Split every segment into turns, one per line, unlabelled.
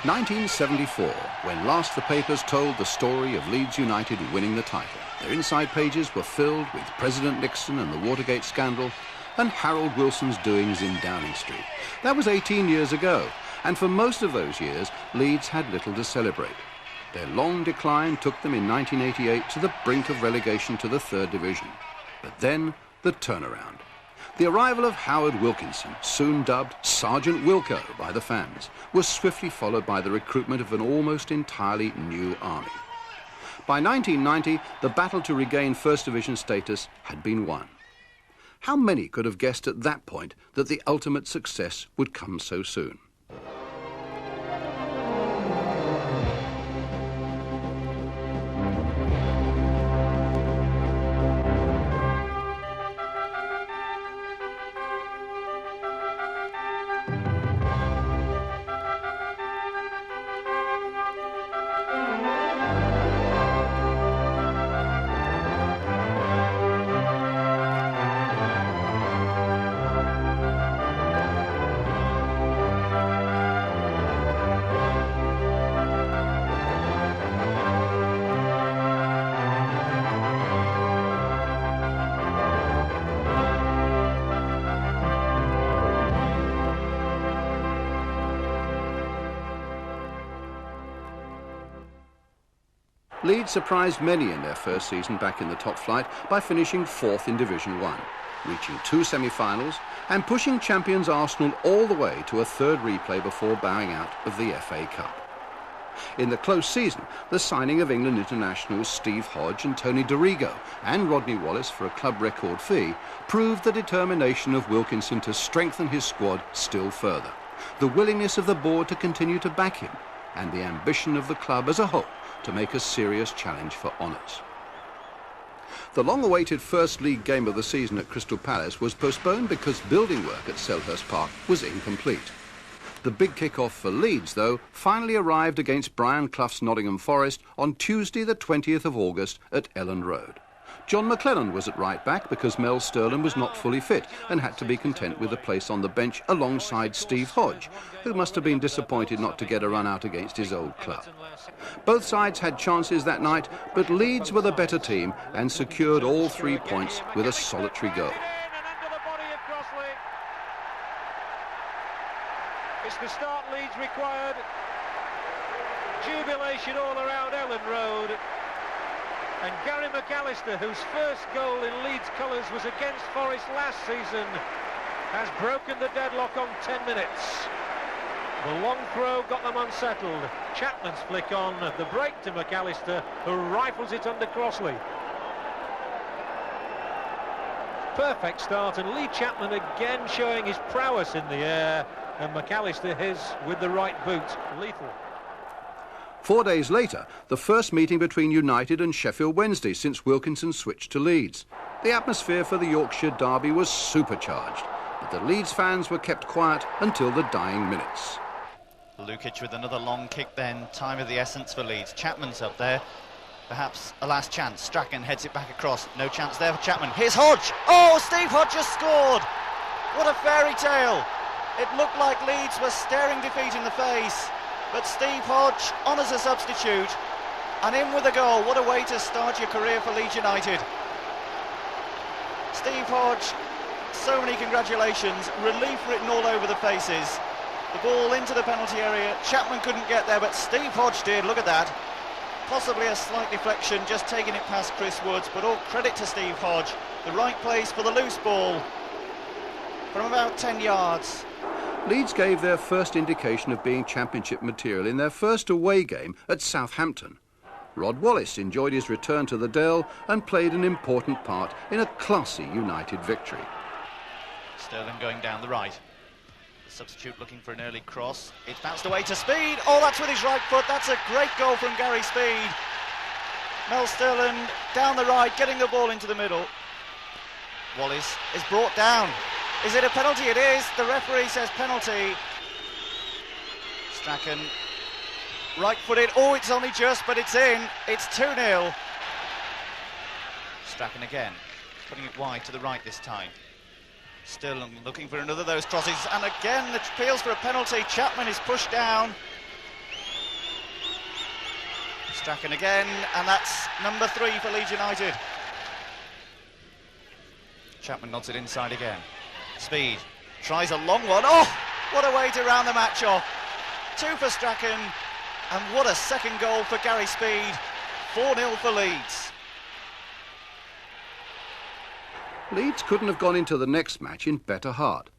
1974, when last the papers told the story of Leeds United winning the title. Their inside pages were filled with President Nixon and the Watergate scandal and Harold Wilson's doings in Downing Street. That was 18 years ago, and for most of those years, Leeds had little to celebrate. Their long decline took them in 1988 to the brink of relegation to the third division. But then, the turnaround. The arrival of Howard Wilkinson, soon dubbed Sergeant Wilco by the fans, was swiftly followed by the recruitment of an almost entirely new army. By 1990, the battle to regain First Division status had been won. How many could have guessed at that point that the ultimate success would come so soon? Leeds surprised many in their first season back in the top flight by finishing fourth in Division 1, reaching 2 semi-finals and pushing champions Arsenal all the way to a third replay before bowing out of the FA Cup. In the close season, the signing of England internationals Steve Hodge and Tony Dorigo and Rodney Wallace for a club record fee proved the determination of Wilkinson to strengthen his squad still further, the willingness of the board to continue to back him, and the ambition of the club as a whole to make a serious challenge for honours. The long-awaited first league game of the season at Crystal Palace was postponed because building work at Selhurst Park was incomplete. The big kick-off for Leeds, though, finally arrived against Brian Clough's Nottingham Forest on Tuesday the 20th of August at Elland Road. John McLennan was at right-back because Mel Sterling was not fully fit and had to be content with a place on the bench alongside Steve Hodge, who must have been disappointed not to get a run out against his old club. Both sides had chances that night, but Leeds were the better team and secured all 3 points with a solitary goal.
It's the start Leeds required. Jubilation all around Elland Road. And Gary McAllister, whose first goal in Leeds colours was against Forest last season, has broken the deadlock on 10 minutes. The long throw got them unsettled. Chapman's flick on, the break to McAllister, who rifles it under Crossley. Perfect start, and Lee Chapman again showing his prowess in the air, and McAllister his with the right boot, lethal.
4 days later, the first meeting between United and Sheffield Wednesday since Wilkinson switched to Leeds. The atmosphere for the Yorkshire derby was supercharged, but the Leeds fans were kept quiet until the dying minutes.
Lukic with another long kick then, time of the essence for Leeds. Chapman's up there, perhaps a last chance. Strachan heads it back across, no chance there for Chapman. Here's Hodge! Oh, Steve Hodge has scored! What a fairy tale! It looked like Leeds were staring defeat in the face. But Steve Hodge on as a substitute, and in with a goal. What a way to start your career for Leeds United. Steve Hodge, so many congratulations, relief written all over the faces. The ball into the penalty area, Chapman couldn't get there, but Steve Hodge did, look at that. Possibly a slight deflection, just taking it past Chris Woods, but all credit to Steve Hodge. The right place for the loose ball from about 10 yards.
Leeds gave their first indication of being championship material in their first away game at Southampton. Rod Wallace enjoyed his return to the Dell and played an important part in a classy United victory.
Sterling going down the right. The substitute looking for an early cross. It's bounced away to Speed. Oh, that's with his right foot. That's a great goal from Gary Speed. Mel Sterling down the right, getting the ball into the middle. Wallace is brought down. Is it a penalty? It is. The referee says penalty. Strachan, right-footed. Oh, it's only just, but it's in. It's 2-0. Strachan again, putting it wide to the right this time. Still looking for another of those crosses, and again the appeals for a penalty. Chapman is pushed down. Strachan again, and that's number 3 for Leeds United. Chapman nods it inside again. Speed tries a long one. Oh, what a way to round the match off. 2 for Strachan, and what a second goal for Gary Speed. 4-0 for Leeds.
Leeds couldn't have gone into the next match in better heart.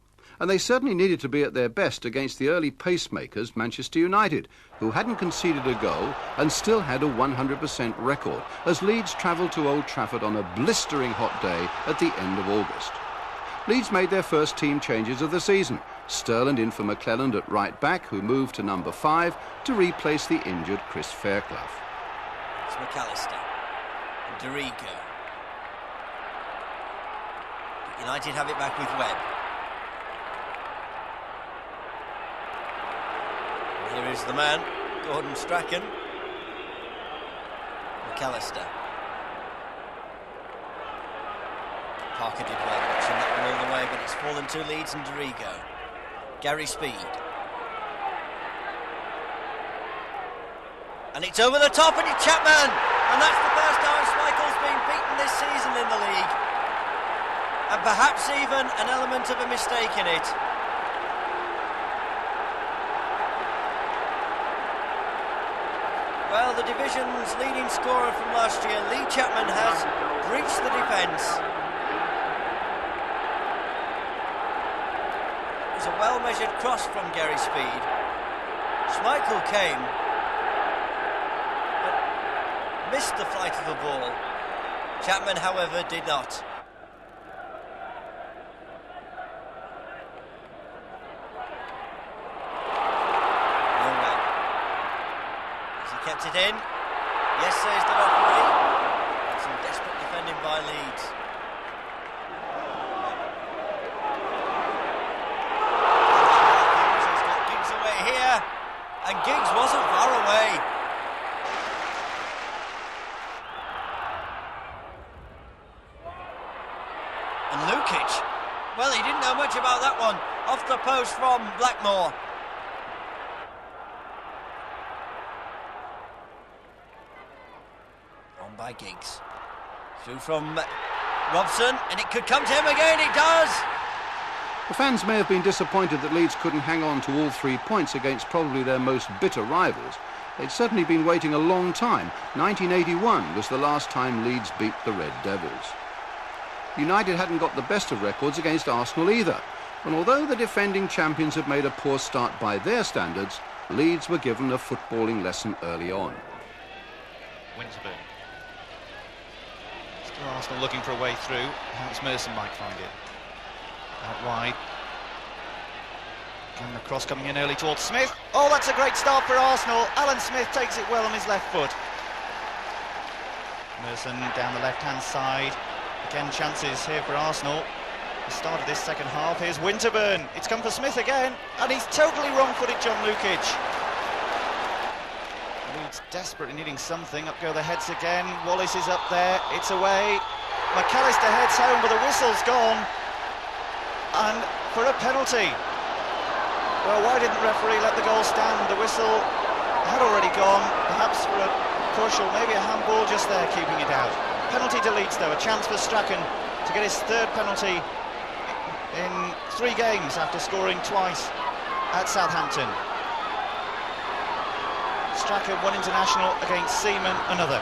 And they certainly needed to be at their best against the early pacemakers, Manchester United, who hadn't conceded a goal and still had a 100% record, as Leeds travelled to Old Trafford on a blistering hot day at the end of August. Leeds made their first team changes of the season. Sterland in for McClelland at right back, who moved to number 5 to replace the injured Chris Fairclough.
It's McAllister and Dorigo. United have it back with Webb. Here is the man, Gordon Strachan. McAllister. Parker did well watching that one all the way, but it's fallen to Leeds and Dorigo. Gary Speed. And it's over the top, and it's Chapman! And that's the first time Schmeichel's been beaten this season in the league. And perhaps even an element of a mistake in it. Well, the division's leading scorer from last year, Lee Chapman, has breached the defence. It was a well-measured cross from Gary Speed. Schmeichel came, but missed the flight of the ball. Chapman, however, did not. Kept it in. Yes, says the referee. Some desperate defending by Leeds. He's got Giggs away here, and Giggs wasn't far away. And Lukic, well, he didn't know much about that one. Off the post from Blackmore. By Giggs. Through from Robson, and it could come to him again, it does!
The fans may have been disappointed that Leeds couldn't hang on to all 3 points against probably their most bitter rivals. They'd certainly been waiting a long time. 1981 was the last time Leeds beat the Red Devils. United hadn't got the best of records against Arsenal either, and although the defending champions had made a poor start by their standards, Leeds were given a footballing lesson early on.
Winterburn. Arsenal looking for a way through. Hans Merson might find it. Out wide. And the cross coming in early towards Smith. Oh, that's a great start for Arsenal. Alan Smith takes it well on his left foot. Merson down the left-hand side. Again, chances here for Arsenal. The start of this second half. Here's Winterburn. It's come for Smith again. And he's totally wrong-footed, John Lukic. Leeds desperately needing something. Up go the heads again. Wallace is up there. It's away. McAllister heads home, but the whistle's gone. And for a penalty. Well, why didn't the referee let the goal stand? The whistle had already gone. Perhaps for a push or maybe a handball just there, keeping it out. Penalty to Leeds, though. A chance for Strachan to get his 3rd penalty in 3 games after scoring twice at Southampton. Strachan, 1 international against Seaman, another.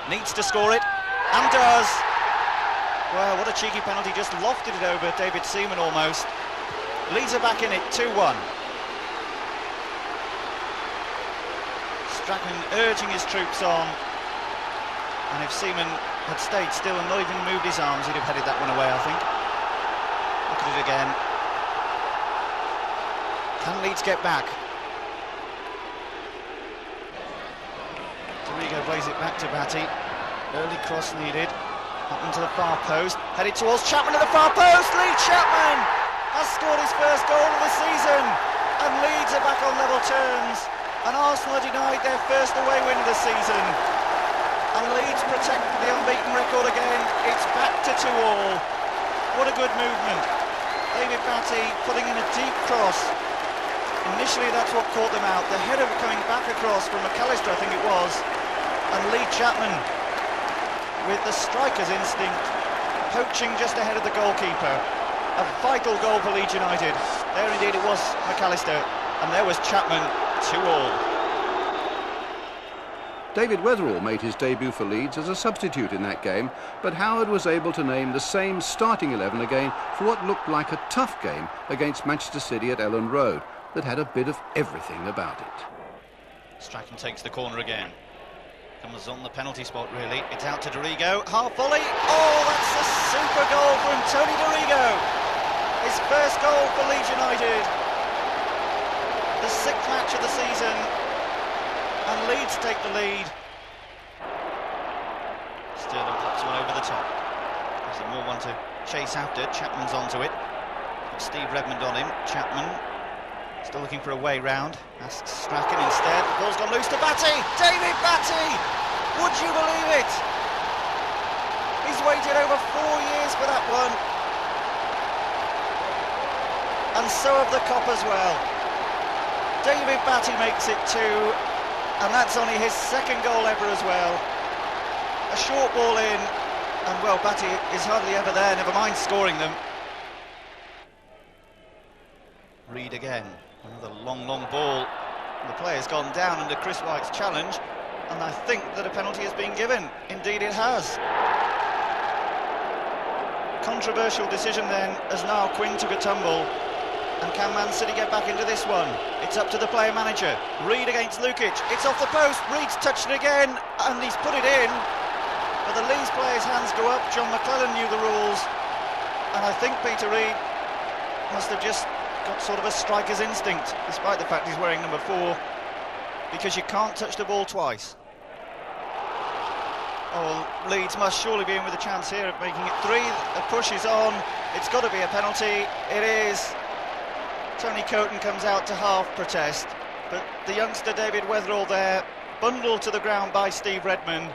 Needs to score it, and does. Well, what a cheeky penalty, just lofted it over David Seaman almost. Leeds are back in it, 2-1. Strachan urging his troops on, and if Seaman had stayed still and not even moved his arms, he'd have headed that one away, I think. Look at it again. Can Leeds get back? Dorigo plays it back to Batty. Early cross needed. Up into the far post. Headed towards Chapman at the far post. Lee Chapman has scored his first goal of the season. And Leeds are back on level terms. And Arsenal are denied their first away win of the season. And Leeds protect the unbeaten record again. It's back to 2-2. What a good movement. David Batty putting in a deep cross Initially, that's what caught them out. The header coming back across from McAllister, I think it was, and Lee Chapman, with the striker's instinct, poaching just ahead of the goalkeeper. A vital goal for Leeds United. There indeed it was McAllister, and there was Chapman, 2-all.
David Weatherall made his debut for Leeds as a substitute in that game, but Howard was able to name the same starting 11 again for what looked like a tough game against Manchester City at Elland Road that had a bit of everything about it.
Strachan takes the corner again. Comes on the penalty spot, really. It's out to Dorigo. Half volley. Oh, that's a super goal from Tony Dorigo. His first goal for Leeds United. The 6th match of the season. And Leeds take the lead. Sterling pops one over the top. There's a more one to chase after. Chapman's onto it. Got Steve Redmond on him. Chapman still looking for a way round. Asks Strachan instead. The ball's gone loose to Batty. David Batty! Would you believe it? He's waited over 4 years for that one. And so have the Cop as well. David Batty makes it 2. And that's only his 2nd goal ever as well. A short ball in, and well, Batty is hardly ever there, never mind scoring them. Reed again, another long ball. The player's gone down under Chris White's challenge, and I think that a penalty has been given. Indeed it has. Controversial decision then, as Niall Quinn took a tumble. And can Man City get back into this one? It's up to the player manager. Reed against Lukic. It's off the post. Reed's touched it again, and he's put it in. But the Leeds player's hands go up. John McClellan knew the rules, and I think Peter Reed must have just got sort of a striker's instinct, despite the fact he's wearing number 4, because you can't touch the ball twice. Oh, Leeds must surely be in with a chance here of making it 3. The push is on. It's got to be a penalty. It is. Tony Coton comes out to half protest, but the youngster David Weatherall there, bundled to the ground by Steve Redmond.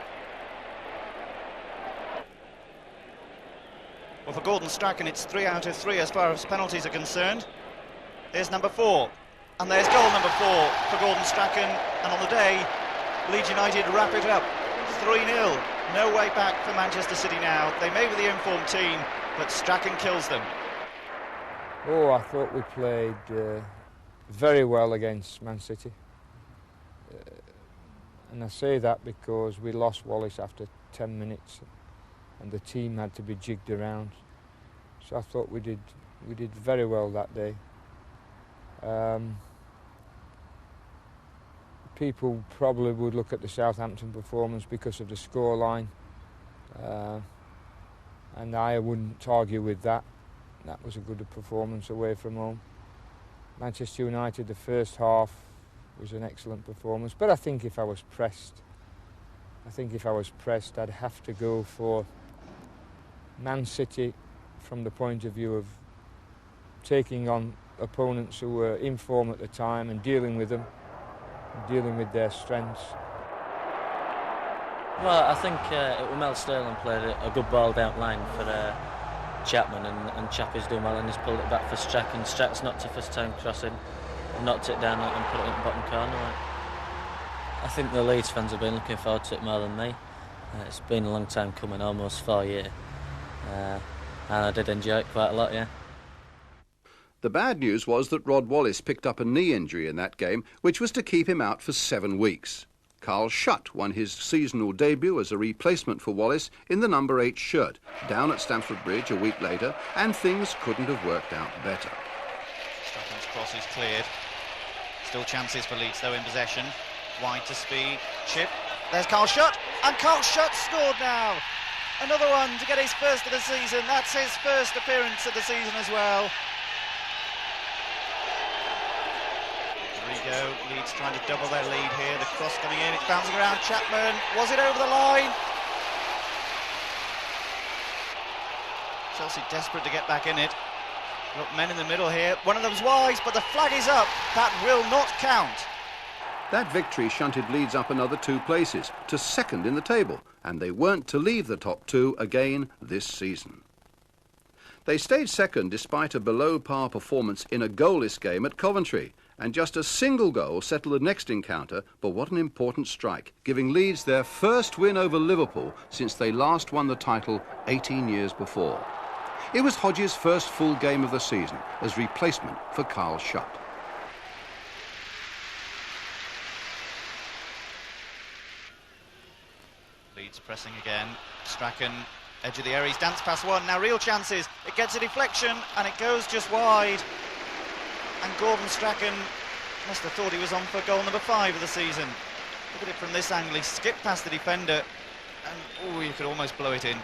Well, for Gordon Strachan, it's 3 out of 3 as far as penalties are concerned. There's number 4, and there's goal number 4 for Gordon Strachan, and on the day, Leeds United wrap it up, 3-0. No way back for Manchester City now. They may be the informed team, but Strachan kills them.
Oh, I thought we played very well against Man City. And I say that because we lost Wallace after 10 minutes and the team had to be jigged around. So I thought we did very well that day. People probably would look at the Southampton performance because of the scoreline. And I wouldn't argue with that. That was a good performance away from home. Manchester United, the first half was an excellent performance. But I think if I was pressed, I'd have to go for Man City from the point of view of taking on opponents who were in form at the time and dealing with them, dealing with their strengths.
Well, I think Mel Sterling played a good ball down line for Chapman, and Chappie's done well and he's pulled it back for Strachan. Strachan's knocked it first time crossing, knocked it down and put it in the bottom corner. I think the Leeds fans have been looking forward to it more than me. It's been a long time coming, almost 4 years, and I did enjoy it quite a lot, yeah.
The bad news was that Rod Wallace picked up a knee injury in that game, which was to keep him out for 7 weeks. Carl Schutt won his seasonal debut as a replacement for Wallace in the number 8 shirt, down at Stamford Bridge a week later, and things couldn't have worked out better.
Strachan's cross is cleared. Still chances for Leeds, though, in possession. Wide to speed, chip. There's Carl Schutt, and Carl Schutt scored now. Another one to get his first of the season. That's his first appearance of the season as well. Leeds trying to double their lead here. The cross coming in, it's bouncing around Chapman. Was it over the line? Chelsea desperate to get back in it. Got men in the middle here. One of them's wise, but the flag is up. That will not count.
That victory shunted Leeds up another 2 places to 2nd in the table, and they weren't to leave the top 2 again this season. They stayed 2nd despite a below-par performance in a goalless game at Coventry, And just a single goal settled the next encounter, but what an important strike, giving Leeds their first win over Liverpool since they last won the title 18 years before. It was Hodges' first full game of the season as replacement for Carl Schutt.
Leeds pressing again. Strachan, edge of the area, he's danced past one, now real chances. It gets a deflection and it goes just wide. And Gordon Strachan must have thought he was on for goal number 5 of the season. Look at it from this angle, he skipped past the defender and, oh, you could almost blow it in.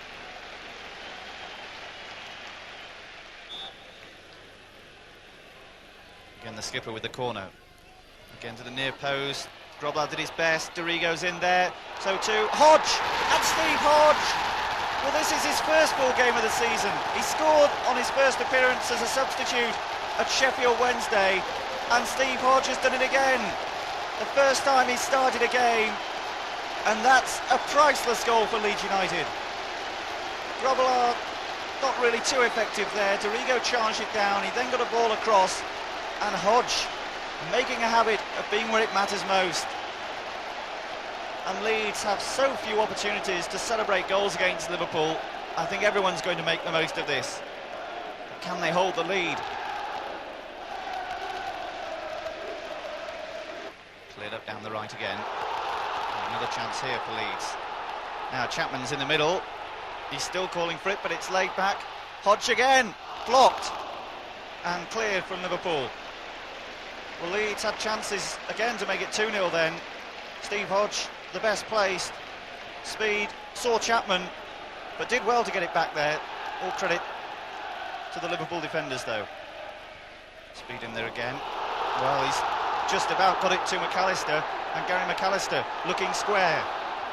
Again the skipper with the corner. Again to the near post. Grobbelaar did his best, Dorigo's in there, so too Hodge, and Steve Hodge! Well, this is his first full game of the season. He scored on his first appearance as a substitute at Sheffield Wednesday, and Steve Hodge has done it again. The first time he started a game, and that's a priceless goal for Leeds United. Grobbelaar not really too effective there, Dorigo charged it down, he then got a ball across, and Hodge making a habit of being where it matters most. And Leeds have so few opportunities to celebrate goals against Liverpool. I think everyone's going to make the most of this. Can they hold the lead? Cleared up down the right again. Another chance here for Leeds. Now Chapman's in the middle. He's still calling for it, but it's laid back. Hodge again, blocked and cleared from Liverpool. Well, Leeds had chances again to make it 2-0 then. Steve Hodge, the best placed. Speed, saw Chapman, but did well to get it back there. All credit to the Liverpool defenders though. Speed in there again. Well, he's just about got it to McAllister, and Gary McAllister looking square.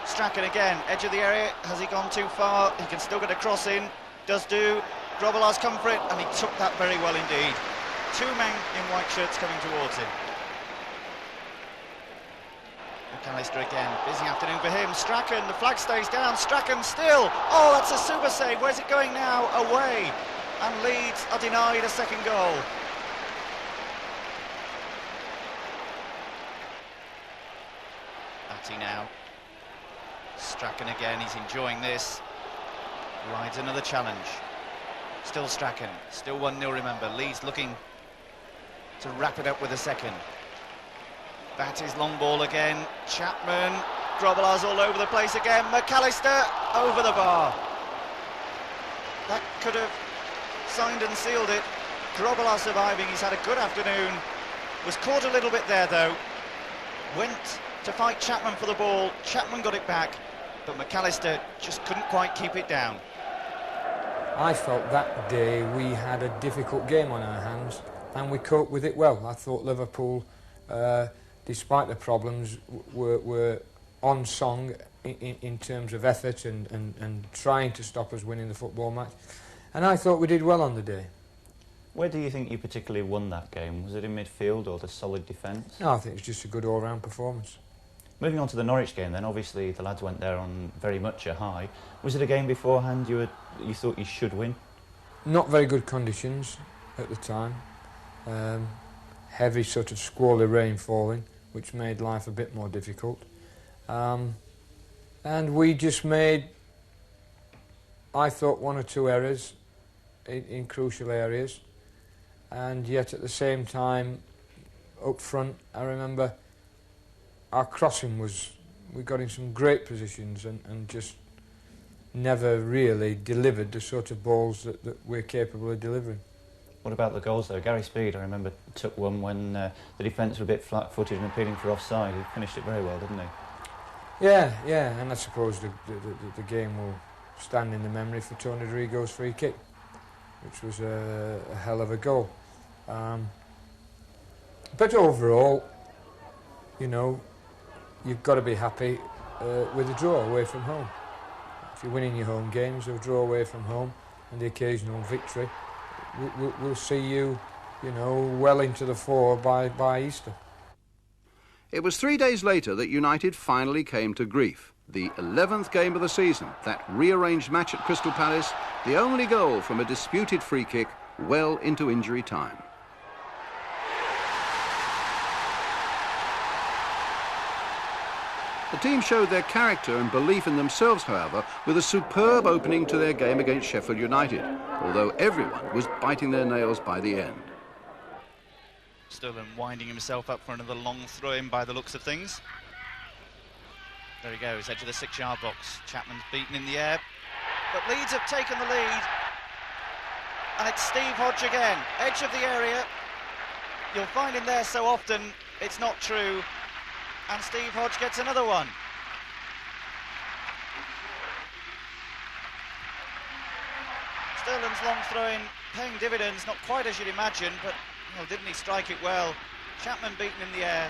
Strachan again, edge of the area. Has he gone too far? He can still get a cross in. Does do. Grobbelaar's come for it, and he took that very well indeed. 2 men in white shirts coming towards him. McAllister again, busy afternoon for him. Strachan, the flag stays down. Strachan still. Oh, that's a super save. Where's it going now? Away. And Leeds are denied a second goal. Batty now. Strachan again, he's enjoying this. Rides another challenge. Still Strachan, still 1-0 remember. Leeds looking to wrap it up with a second. Batty's long ball again. Chapman, Grobbelaar's all over the place again. McAllister over the bar. That could have signed and sealed it. Grobbelaar surviving, he's had a good afternoon. Was caught a little bit there though. Went to fight Chapman for the ball. Chapman got it back, but McAllister just couldn't quite keep it down.
I felt that day we had a difficult game on our hands, and we coped with it well. I thought Liverpool, despite the problems, were on song in terms of effort and trying to stop us winning the football match. And I thought we did well on the day.
Where do you think you particularly won that game? Was it in midfield or the solid defence?
No, I think it was just a good all-round performance.
Moving on to the Norwich game then, obviously the lads went there on very much a high. Was it a game beforehand you thought you should win? Not
very good conditions at the time. Heavy sort of squally rain falling, which made life a bit more difficult. And we just made, I thought, 1 or 2 errors in crucial areas. And yet at the same time, up front, I remember our crossing was, we got in some great positions and just never really delivered the sort of balls that we're capable of delivering.
What about the goals though? Gary Speed, I remember, took one when the defence were a bit flat-footed and appealing for offside. He finished it very well, didn't he?
Yeah, and I suppose the game will stand in the memory for Tony Dorigo's free kick, which was a hell of a goal. But overall, you know, you've got to be happy with a draw away from home. If you're winning your home games, a draw away from home and the occasional victory, we'll see you, you know, well into the fore by Easter.
It was 3 days later that United finally came to grief. The 11th game of the season, that rearranged match at Crystal Palace, the only goal from a disputed free kick well into injury time. The team showed their character and belief in themselves, however, with a superb opening to their game against Sheffield United, although everyone was biting their nails by the end.
Sterling winding himself up for another long throw-in by the looks of things. There he goes, edge of the 6-yard box. Chapman's beaten in the air, but Leeds have taken the lead. And it's Steve Hodge again, edge of the area. You'll find him there so often, it's not true. And Steve Hodge gets another one. Sterling's long throw-in paying dividends, not quite as you'd imagine, but well, didn't he strike it well? Chapman beaten in the air,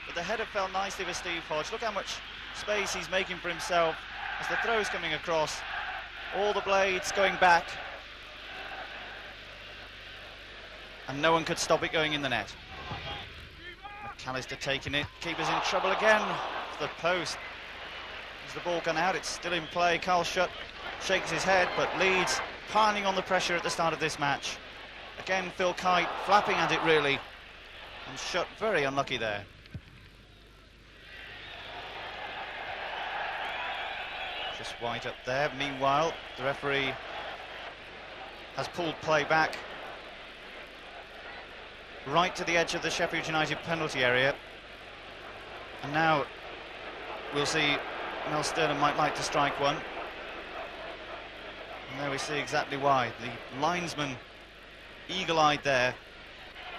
but the header fell nicely for Steve Hodge. Look how much space he's making for himself as the throw's coming across. All the blades going back. And no one could stop it going in the net. McAllister taking it, keeper's in trouble again. The post. As the ball gone out, it's still in play. Carl Schutt shakes his head, but Leeds piling on the pressure at the start of this match. Again, Phil Kite flapping at it really, and Schutt very unlucky there. Just White up there. Meanwhile, the referee has pulled play back right to the edge of the Sheffield United penalty area. And now we'll see Mel Sterling might like to strike one. And there we see exactly why. The linesman eagle-eyed there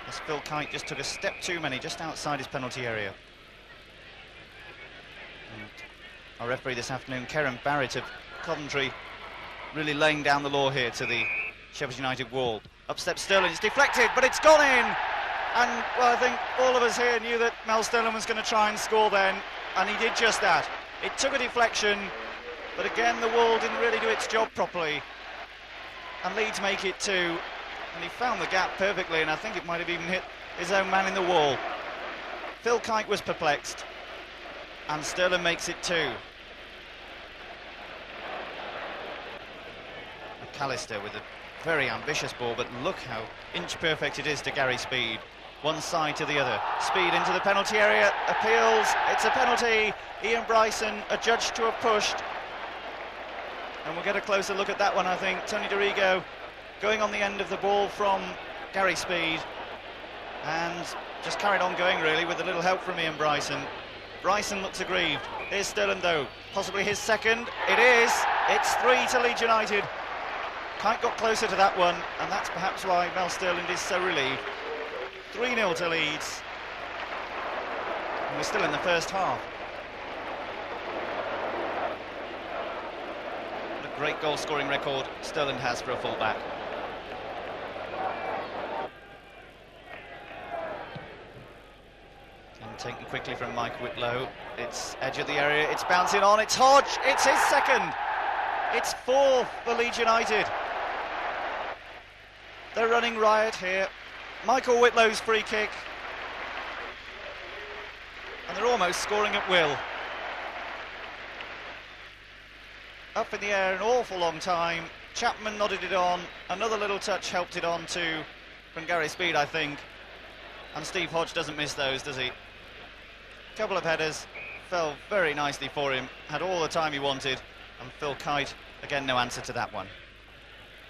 as Phil Kite just took a step too many just outside his penalty area. And our referee this afternoon, Karen Barrett of Coventry, really laying down the law here to the Sheffield United wall. Up steps Sterling, it's deflected, but it's gone in! And, well, I think all of us here knew that Mel Sterling was going to try and score then, and he did just that. It took a deflection, but again, the wall didn't really do its job properly. And Leeds make it 2, and he found the gap perfectly, and I think it might have even hit his own man in the wall. Phil Kite was perplexed, and Sterling makes it 2. McAllister with a very ambitious ball, but look how inch-perfect it is to Gary Speed. One side to the other. Speed into the penalty area, appeals, it's a penalty. Ian Bryson adjudged to have pushed. And we'll get a closer look at that one, I think. Tony Dorigo going on the end of the ball from Gary Speed. And just carried on going, really, with a little help from Ian Bryson. Bryson looks aggrieved. Here's Sterling, though. Possibly his second. It is. It's 3 to Leeds United. Kite got closer to that one, and that's perhaps why Mel Sterling is so relieved. 3-0 to Leeds. And we're still in the first half. What a great goal-scoring record Sterling has for a full-back. And taken quickly from Mike Whitlow. It's edge of the area, it's bouncing on, it's Hodge, it's his second. It's 4 for Leeds United. They're running riot here. Michael Whitlow's free kick. And they're almost scoring at will. Up in the air an awful long time. Chapman nodded it on. Another little touch helped it on too from Gary Speed, I think. And Steve Hodge doesn't miss those, does he? Couple of headers. Fell very nicely for him. Had all the time he wanted. And Phil Kite, again, no answer to that one.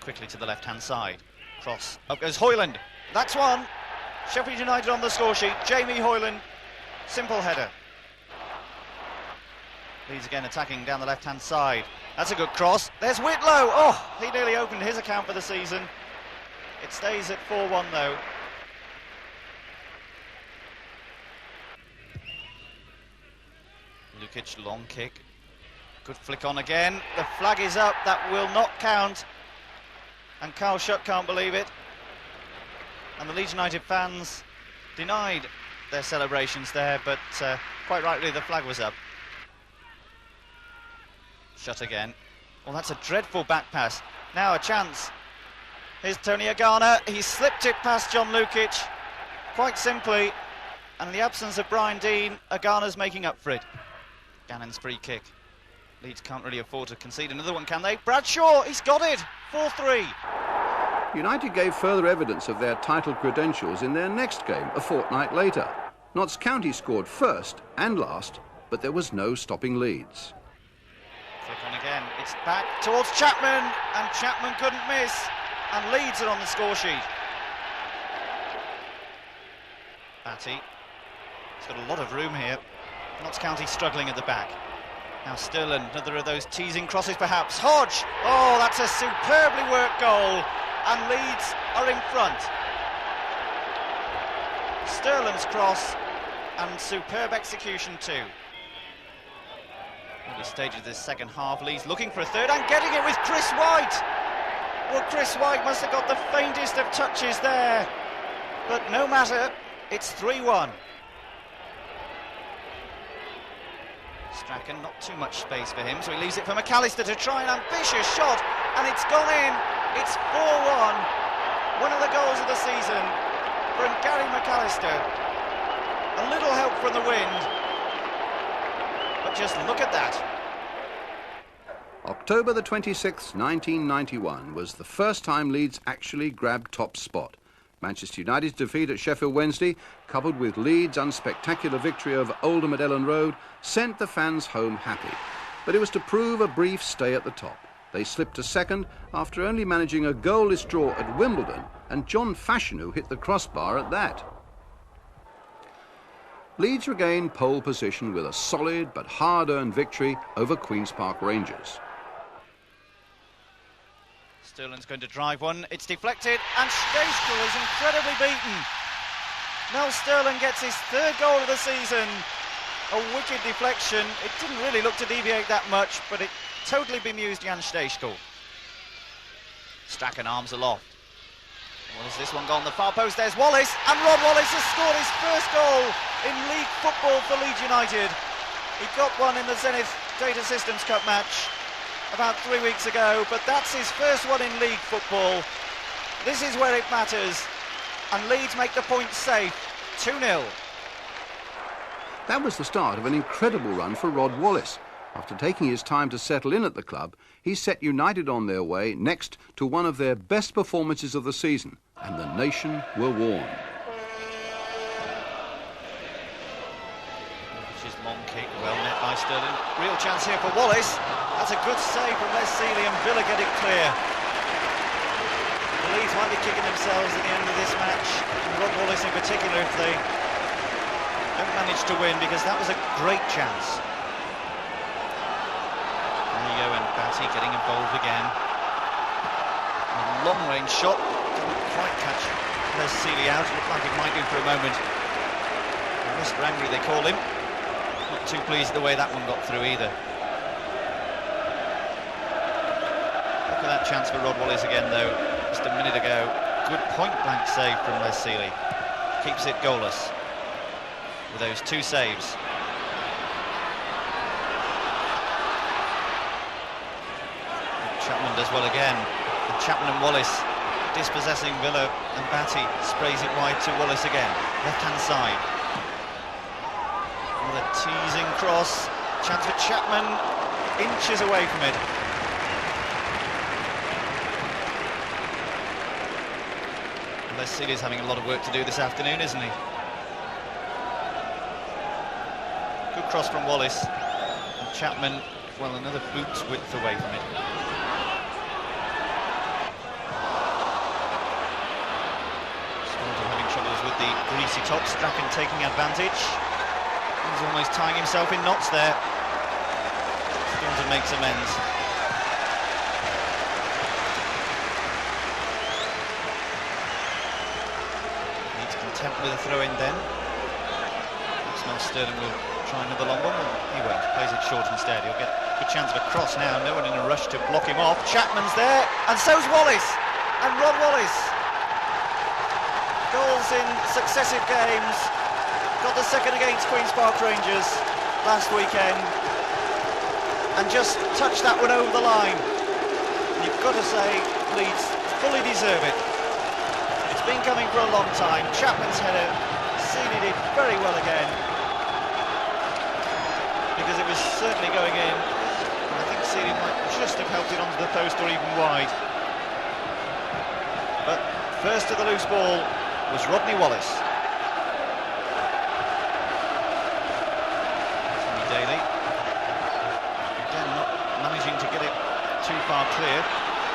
Quickly to the left-hand side. Cross. Up goes Hoyland. That's one. Sheffield United on the score sheet. Jamie Hoyland. Simple header. Leeds again attacking down the left-hand side. That's a good cross. There's Whitlow. Oh, he nearly opened his account for the season. It stays at 4-1 though. Lukic, long kick. Good flick on again. The flag is up. That will not count. And Carl Schutt can't believe it. And the Leeds United fans denied their celebrations there, but quite rightly the flag was up. Schutt again. Well, that's a dreadful back pass. Now a chance. Here's Tony Agana. He slipped it past John Lukic quite simply. And in the absence of Brian Dean, Agana's making up for it. Gannon's free kick. Leeds can't really afford to concede another one, can they? Bradshaw, he's got it! 4-3.
United gave further evidence of their title credentials in their next game a fortnight later. Notts County scored first and last but there was no stopping Leeds.
Flick on again, it's back towards Chapman, and Chapman couldn't miss, and Leeds are on the score sheet. Batty, he's got a lot of room here. Notts County struggling at the back. Now Sterling, another of those teasing crosses perhaps. Hodge, oh, that's a superbly worked goal, and Leeds are in front. Sterling's cross, and superb execution too. Early stages of this second half, Leeds looking for a third and getting it with Chris White. Well, Chris White must have got the faintest of touches there, but no matter, it's 3-1. Strachan, not too much space for him, so he leaves it for McAllister to try an ambitious shot, and it's gone in. It's 4-1, one of the goals of the season from Gary McAllister. A little help from the wind, but just look at that.
October the 26th, 1991 was the first time Leeds actually grabbed top spot. Manchester United's defeat at Sheffield Wednesday, coupled with Leeds' unspectacular victory over Oldham at Ellen Road, sent the fans home happy. But it was to prove a brief stay at the top. They slipped to second after only managing a goalless draw at Wimbledon, and John Fashanu hit the crossbar at that. Leeds regained pole position with a solid but hard-earned victory over Queen's Park Rangers.
Sterling's going to drive one, it's deflected, and Stejskal is incredibly beaten. Mel Sterling gets his third goal of the season. A wicked deflection. It didn't really look to deviate that much, but it totally bemused Jan Stejskal. Strachan arms aloft. Well, has this one gone on the far post? There's Wallace, and Rod Wallace has scored his first goal in league football for Leeds United. He got one in the Zenith Data Systems Cup match about 3 weeks ago, but that's his first one in league football. This is where it matters, and Leeds make the point safe, 2-0.
That was the start of an incredible run for Rod Wallace. After taking his time to settle in at the club, he set United on their way next to one of their best performances of the season, and the nation were warned.
Long kick, well met by Sterling. Real chance here for Wallace. That's a good save from Les Sealey, and Villa get it clear. The Leeds might be kicking themselves at the end of this match, and Rod Wallace in particular, if they don't manage to win, because that was a great chance. Rio and Batty getting involved again. A long-range shot, didn't quite catch Les Sealey out. It looked like it might do for a moment. Mr. Angry, they call him. Not too pleased the way that one got through either. Look at that chance for Rod Wallace again, though, just a minute ago. Good point-blank save from Les Sealey. Keeps it goalless with those two saves. Chapman does well again. And Chapman and Wallace dispossessing Villa, and Batty sprays it wide to Wallace again. Left-hand side. The teasing cross, chance for Chapman, inches away from it. Les Sealey's having a lot of work to do this afternoon, isn't he? Good cross from Wallace, and Chapman, well, another boot's width away from it. Sort of having troubles with the greasy top. Strachan taking advantage. He's almost tying himself in knots there. Staunton makes amends. Needs content with a throw-in then. Mel Sterling will try another long one. He won't. Plays it short instead. He'll get a good chance of a cross now. No one in a rush to block him off. Chapman's there, and so's Wallace. And Rod Wallace. Goals in successive games. Got the second against Queen's Park Rangers last weekend, and just touched that one over the line. And you've got to say, Leeds fully deserve it. It's been coming for a long time. Chapman's header, Sealey did very well again, because it was certainly going in. I think Sealey might just have helped it onto the post or even wide. But first to the loose ball was Rodney Wallace. too far clear.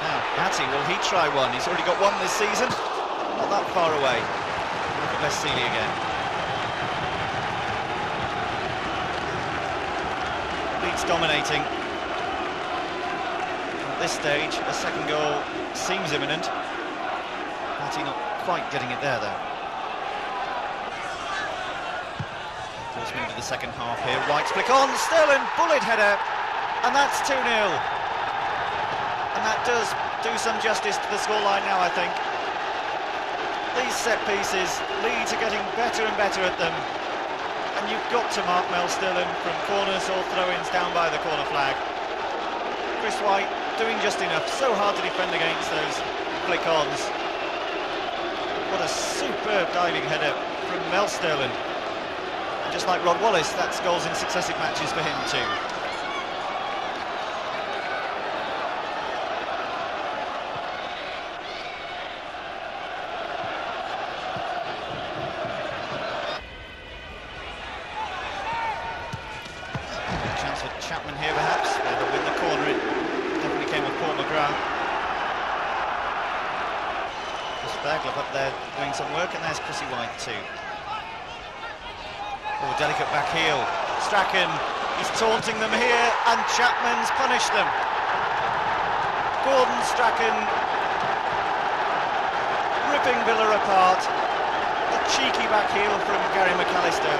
Now, Batty, will he try one? He's already got one this season. Not that far away. Look at Les Sealy again. Leeds dominating. At this stage, a second goal seems imminent. Batty not quite getting it there, though. First minute of the second half here. White's flick on, Sterling, bullet header, and that's 2-0. And that does do some justice to the scoreline now, I think. These set pieces, Leeds are getting better and better at them. And you've got to mark Mel Sterling from corners or throw-ins down by the corner flag. Chris White doing just enough, so hard to defend against those flick-ons. What a superb diving header from Mel Sterling. And just like Rod Wallace, that's goals in successive matches for him too. Chapman here perhaps, they'll win the corner. It definitely came with Paul McGrath. Just Berglund up there doing some work, and there's Chrissy White too. Oh, delicate back heel. Strachan, he's taunting them here, and Chapman's punished them. Gordon Strachan ripping Villa apart. A cheeky back heel from Gary McAllister.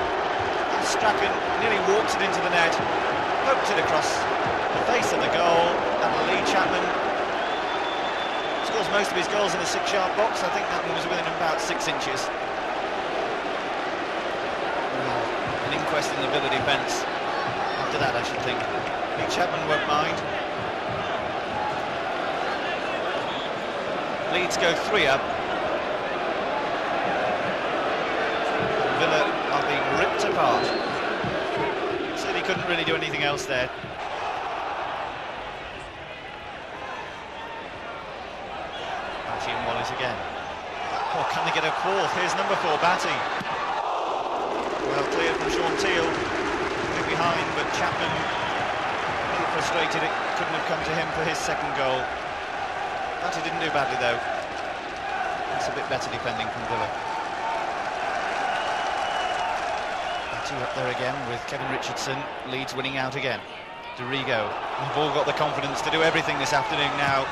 And Strachan nearly walks it into the net. Poked it across the face of the goal, and Lee Chapman scores most of his goals in the 6-yard box. I think that one was within about 6 inches. An inquest in the Villa defence after that, I should think. Lee Chapman won't mind. Leeds go 3 up. Villa are being ripped apart. He couldn't really do anything else there. Batty and Wallace again. Oh, can they get a fourth? Here's number 4, Batty. Well cleared from Sean Teal. Put behind, but Chapman, a little frustrated it couldn't have come to him for his second goal. Batty didn't do badly though. That's a bit better defending from Villa. Up there again with Kevin Richardson. Leeds winning out again. Dorigo, they've all got the confidence to do everything this afternoon now.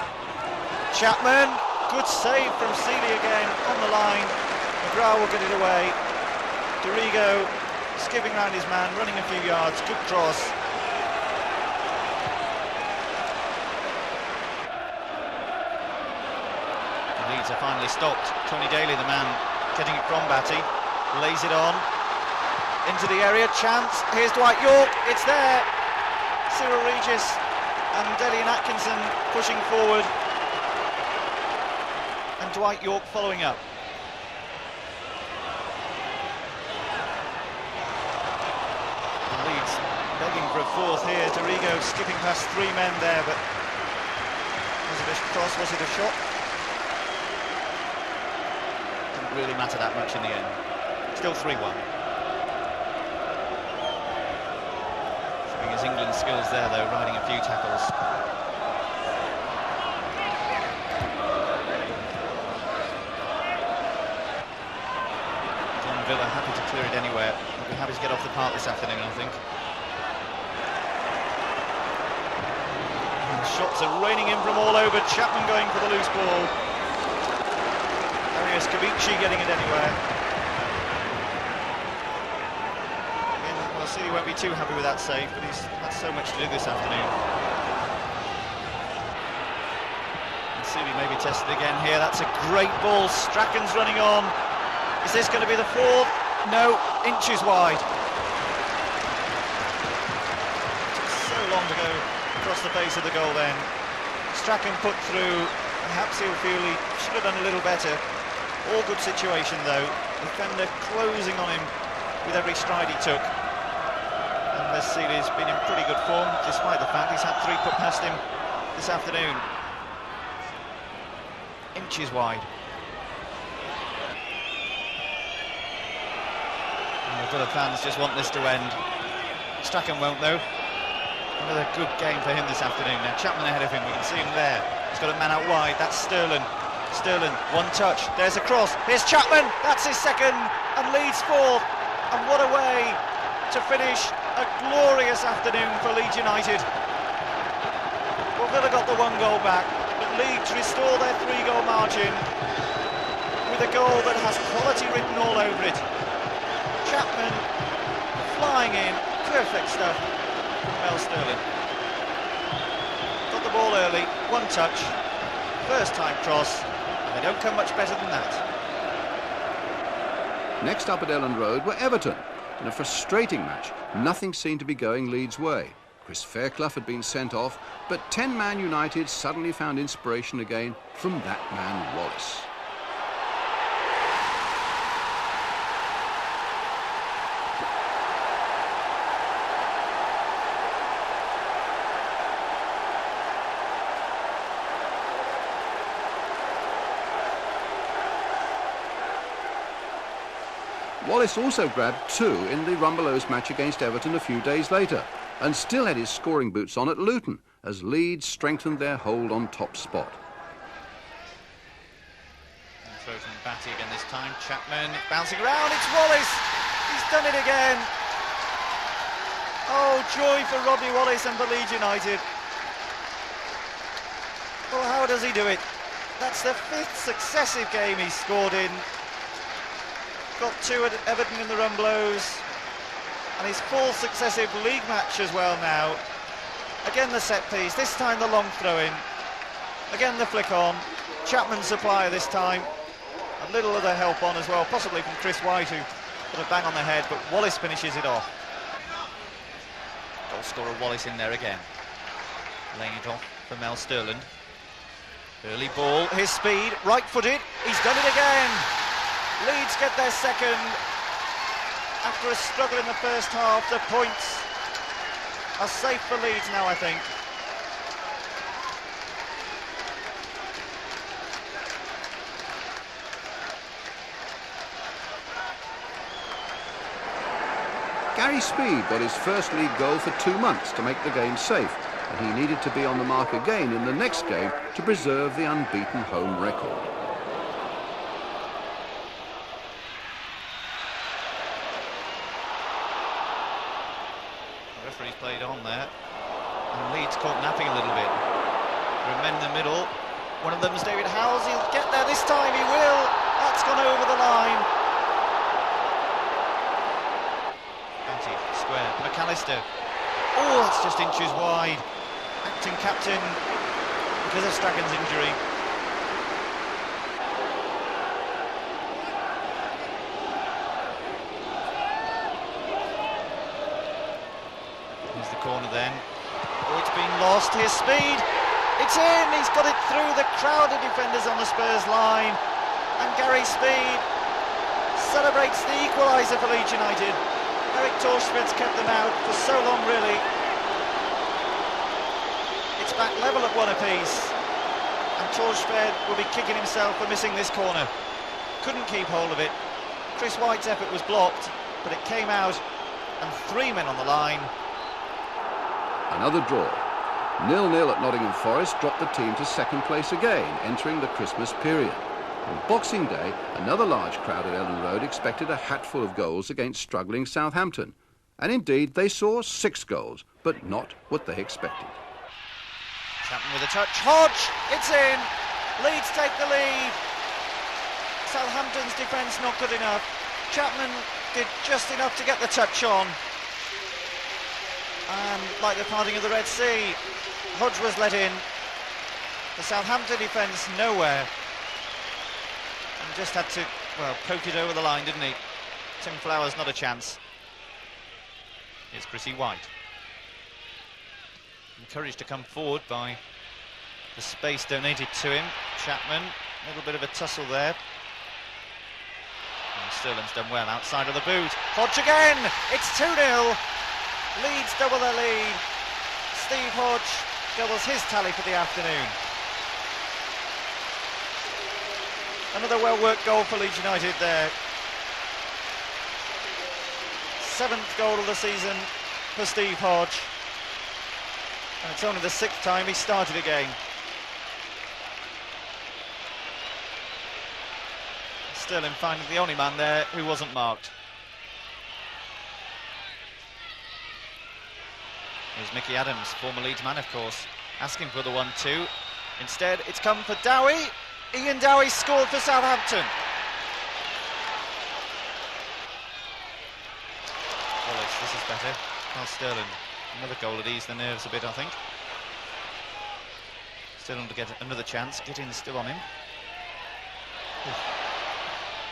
Chapman, good save from Sealy again on the line. McGrath will get it away. Dorigo skipping round his man, running a few yards, good cross. The Leeds are finally stopped. Tony Daly, the man getting it from Batty, lays it on. Into the area, chance, here's Dwight York, it's there! Cyril Regis and Delian Atkinson pushing forward, and Dwight York following up. The Leeds begging for a fourth here. Dorigo skipping past 3 men there, but was it a cross, was it a shot? Didn't really matter that much in the end. Still 3-1. His England skills there though, riding a few tackles. John Villa happy to clear it anywhere. He'll be happy to get off the park this afternoon, I think. And the shots are raining in from all over. Chapman going for the loose ball. Darius Kavici getting it anywhere. He won't be too happy with that save, but he's had so much to do this afternoon. And Sealy maybe tested again here. That's a great ball. Strachan's running on. Is this going to be the 4th? No, inches wide. Took so long to go across the face of the goal then. Strachan put through. Perhaps he'll feel he should have done a little better. All good situation though. Defender closing on him with every stride he took. Les Sealy's been in pretty good form, despite the fact he's had 3 put past him this afternoon. Inches wide. And the Villa fans just want this to end. Strachan won't though. Another good game for him this afternoon. Now Chapman ahead of him, we can see him there. He's got a man out wide, that's Sterling. Sterling, one touch, there's a cross, here's Chapman, that's his second, and Leeds fourth. And what a way to finish a glorious afternoon for Leeds United. Well, Villa got the 1 goal back, but Leeds restore their 3-goal margin with a goal that has quality written all over it. Chapman flying in, perfect stuff. Mel Sterling got the ball early, 1 touch, first time cross, and they don't come much better than that.
Next up at Ellen Road were Everton. In a frustrating match, nothing seemed to be going Leeds' way. Chris Fairclough had been sent off, but 10-man United suddenly found inspiration again from that man Wallace. Wallace also grabbed 2 in the Rumbelows match against Everton a few days later, and still had his scoring boots on at Luton as Leeds strengthened their hold on top spot.
And throws from Batty again this time. Chapman bouncing around, it's Wallace! He's done it again! Oh, joy for Rodney Wallace and for Leeds United. Well, how does he do it? That's the 5th successive game he's scored in. Got 2 at Everton in the Rumbelows, and his 4th successive league match as well now. Again the set piece, this time the long throw-in. Again the flick on. Chapman's supplier this time. A little other help on as well, possibly from Chris White, who put a bang on the head, but Wallace finishes it off. Goal scorer Wallace in there again. Laying it off for Mel Sterling. Early ball, his speed, right-footed, he's done it again! Leeds get their second after a struggle in the first half. The points are safe for Leeds now, I think.
Gary Speed got his first league goal for 2 months to make the game safe, and he needed to be on the mark again in the next game to preserve the unbeaten home record.
Referee's played on there, and Leeds caught napping a little bit. There are men in the middle. One of them's David Howells. He'll get there this time. He will. That's gone over the line. Batty, square. McAllister. Oh, that's just inches wide. Acting captain because of Strachan's injury. Corner then. Oh, it's been lost. Here's Speed. It's in. He's got it through the crowded defenders on the Spurs line. And Gary Speed celebrates the equaliser for Leeds United. Eric Torstvedt's kept them out for so long, really. It's back level at 1 apiece. And Torstvedt will be kicking himself for missing this corner. Couldn't keep hold of it. Chris White's effort was blocked, but it came out, and 3 men on the line.
Another draw. 0-0 at Nottingham Forest dropped the team to 2nd place again, entering the Christmas period. On Boxing Day, another large crowd at Ellen Road expected a hatful of goals against struggling Southampton. And indeed, they saw 6 goals, but not what they expected.
Chapman with a touch. Hodge! It's in! Leeds take the lead. Southampton's defence not good enough. Chapman did just enough to get the touch on. And like the parting of the Red Sea, Hodge was let in. The Southampton defence nowhere. And just had to, well, poke it over the line, didn't he? Tim Flowers not a chance. Here's Chrissy White. Encouraged to come forward by the space donated to him. Chapman, a little bit of a tussle there. And Sterling's done well outside of the boot. Hodge again! It's 2-0. Leeds double their lead. Steve Hodge doubles his tally for the afternoon. Another well-worked goal for Leeds United there. 7th goal of the season for Steve Hodge. And it's only the 6th time he started again. Sterling finding the only man there who wasn't marked. Here's Mickey Adams, former Leeds man, of course, asking for the 1-2. Instead, it's come for Dowie. Ian Dowie scored for Southampton. Wallace, this is better. Carl Sterling, another goal that eased the nerves a bit, I think. Sterling to get another chance. Gittins still on him.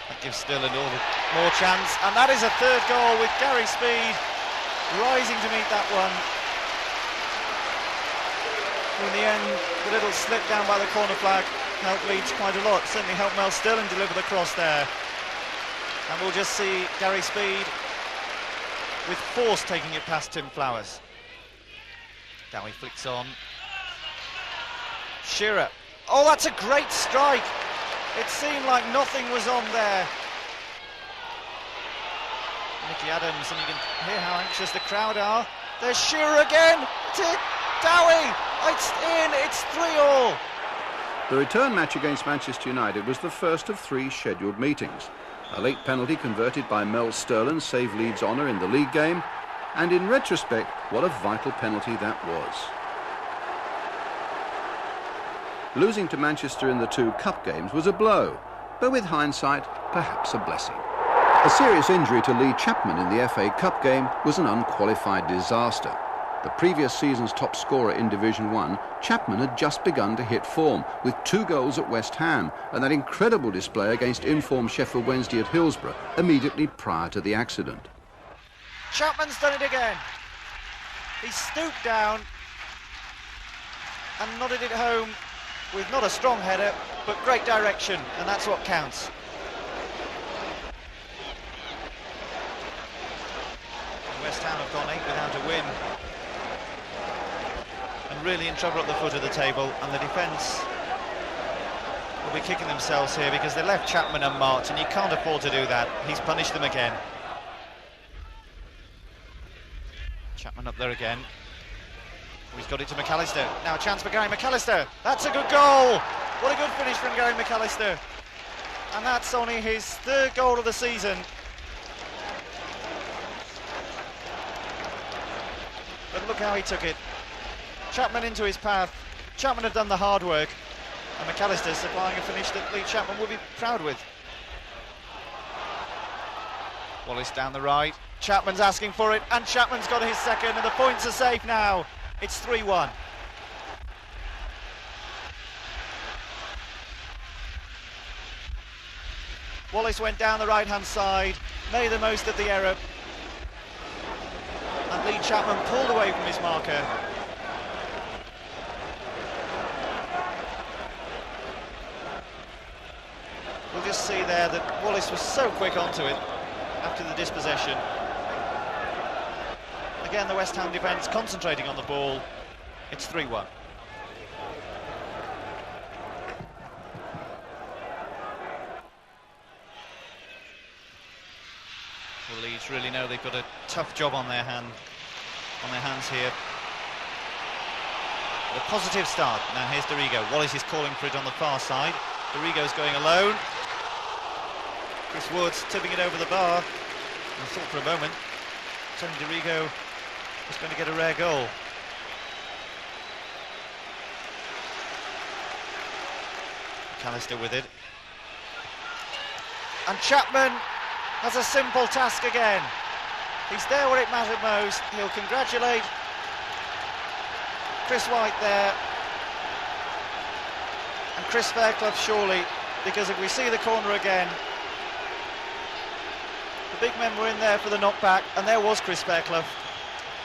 That gives Sterling all the more chance, and that is a 3rd goal with Gary Speed rising to meet that one. In the end, the little slip down by the corner flag helped Leeds quite a lot. Certainly helped Mel Sterling deliver the cross there. And we'll just see Gary Speed with force taking it past Tim Flowers. Dowie flicks on. Shearer. Oh, that's a great strike. It seemed like nothing was on there. Mickey Adams, and you can hear how anxious the crowd are. There's Shearer again to Dowie. It's in, it's 3-3.
The return match against Manchester United was the first of 3 scheduled meetings. A late penalty converted by Mel Sterling saved Leeds' honour in the league game, and in retrospect, what a vital penalty that was. Losing to Manchester in the 2 cup games was a blow, but with hindsight, perhaps a blessing. A serious injury to Lee Chapman in the FA Cup game was an unqualified disaster. The previous season's top scorer in Division 1, Chapman had just begun to hit form with 2 goals at West Ham and that incredible display against informed Sheffield Wednesday at Hillsborough immediately prior to the accident.
Chapman's done it again. He stooped down and nodded it home with not a strong header, but great direction, and that's what counts. West Ham have gone 8 without a win, and really in trouble at the foot of the table, and the defence will be kicking themselves here because they left Chapman unmarked, and you can't afford to do that. He's punished them again. Chapman up there again. He's got it to McAllister. Now a chance for Gary McAllister. That's a good goal. What a good finish from Gary McAllister. And that's only his 3rd goal of the season. But look how he took it. Chapman into his path. Chapman had done the hard work, and McAllister supplying a finish that Lee Chapman would be proud with. Wallace down the right. Chapman's asking for it, and Chapman's got his 2nd, and the points are safe now. It's 3-1. Wallace went down the right-hand side, made the most of the error, and Lee Chapman pulled away from his marker. We'll just see there that Wallace was so quick onto it after the dispossession. Again, the West Ham defence concentrating on the ball. It's 3-1. Well, Leeds really know they've got a tough job on their hands here. The positive start. Now here's Dorigo. Wallace is calling for it on the far side. Dorigo's going alone. Chris Woods tipping it over the bar. I thought for a moment Tony Dorigo was going to get a rare goal. McAllister with it. And Chapman has a simple task again. He's there where it mattered most. He'll congratulate Chris White there. And Chris Fairclough surely, because if we see the corner again, the big men were in there for the knockback, and there was Chris Fairclough,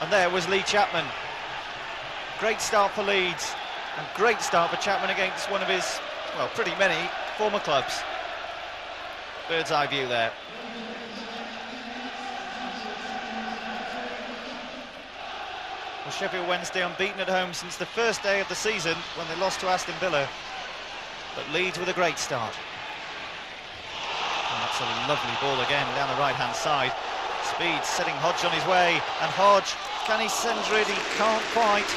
and there was Lee Chapman. Great start for Leeds, and great start for Chapman against one of his, well, pretty many former clubs. Bird's eye view there. Well, Sheffield Wednesday unbeaten at home since the first day of the season when they lost to Aston Villa, but Leeds with a great start. And that's a lovely ball again down the right-hand side. Speed setting Hodge on his way, and Hodge, can he centre it? He can't quite.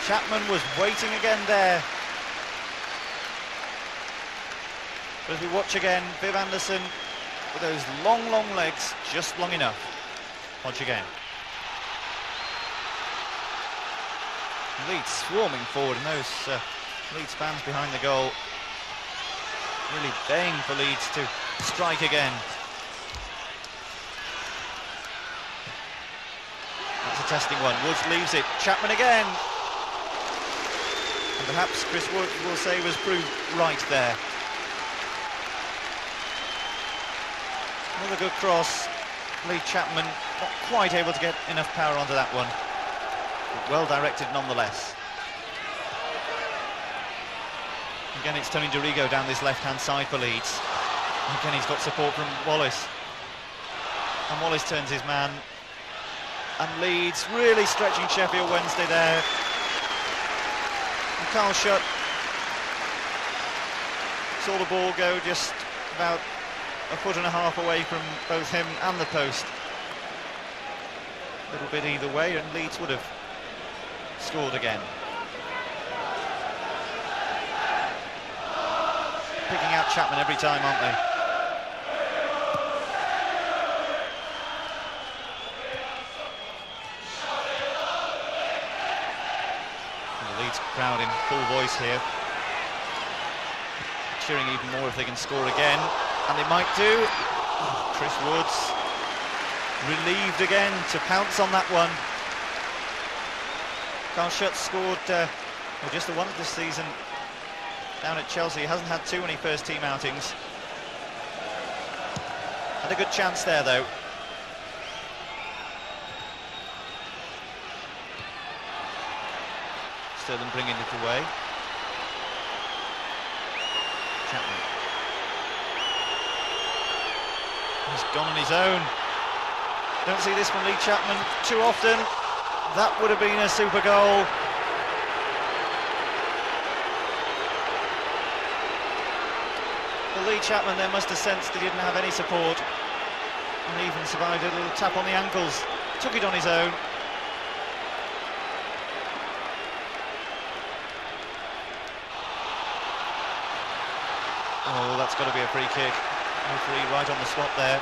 Chapman was waiting again there. But as we watch again, Viv Anderson with those long legs, just long enough. Watch again. Leeds swarming forward, and those Leeds fans behind the goal really baying for Leeds to strike again. That's a testing one. Woods leaves it. Chapman again. And perhaps Chris Wood will say was proved right there. Another good cross. Lee Chapman not quite able to get enough power onto that one. But well directed nonetheless. Again, it's Tony Dorigo down this left-hand side for Leeds. And again, he's got support from Wallace. And Wallace turns his man. And Leeds really stretching Sheffield Wednesday there. And Carl Schutt saw the ball go just about a foot and a half away from both him and the post. A little bit either way, and Leeds would have scored again. Picking out Chapman every time, aren't they? And the Leeds crowd in full voice here, cheering even more if they can score again, and they might do. Chris Woods relieved again to pounce on that one. Carl Schutt scored just the one this season down at Chelsea. He hasn't had too many first team outings. Had a good chance there though. Sterling bringing it away. Chapman. He's gone on his own. Don't see this from Lee Chapman too often. That would have been a super goal. Lee Chapman then must have sensed he didn't have any support, and even survived a little tap on the ankles. Took it on his own. Oh, that's got to be a free kick. Referee right on the spot there.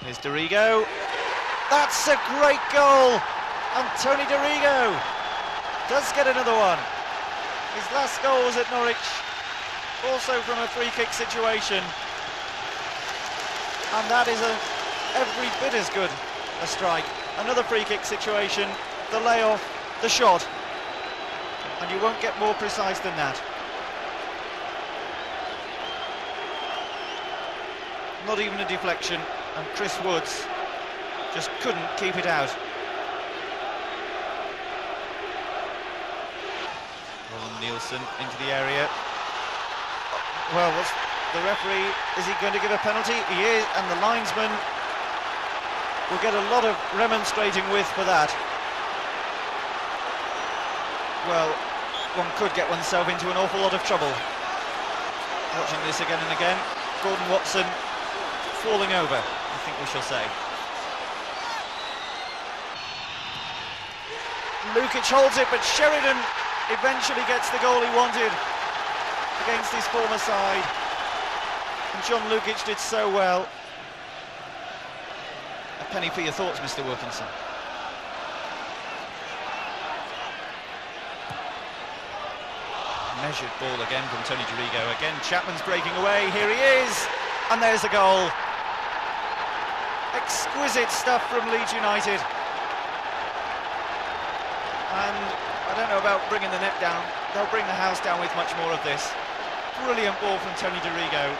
Here's Dorigo. That's a great goal, and Tony Dorigo does get another one. His last goal was at Norwich, also from a free kick situation, and that is every bit as good a strike. Another free kick situation, the layoff, the shot, and you won't get more precise than that. Not even a deflection, and Chris Woods just couldn't keep it out. Nielsen into the area. Well, what's the referee? Is he going to give a penalty? He is, and the linesman will get a lot of remonstrating with for that. Well, one could get oneself into an awful lot of trouble. Watching this again and again, Gordon Watson falling over, I think we shall say. Lukic holds it, but Sheridan eventually gets the goal he wanted against his former side, and John Lukic did so well. A penny for your thoughts, Mr. Wilkinson. Measured ball again from Tony Dorigo. Again, Chapman's breaking away. Here he is, and there's a goal. Exquisite stuff from Leeds United. And I don't know about bringing the net down. They'll bring the house down with much more of this. Brilliant ball from Tony Dorigo.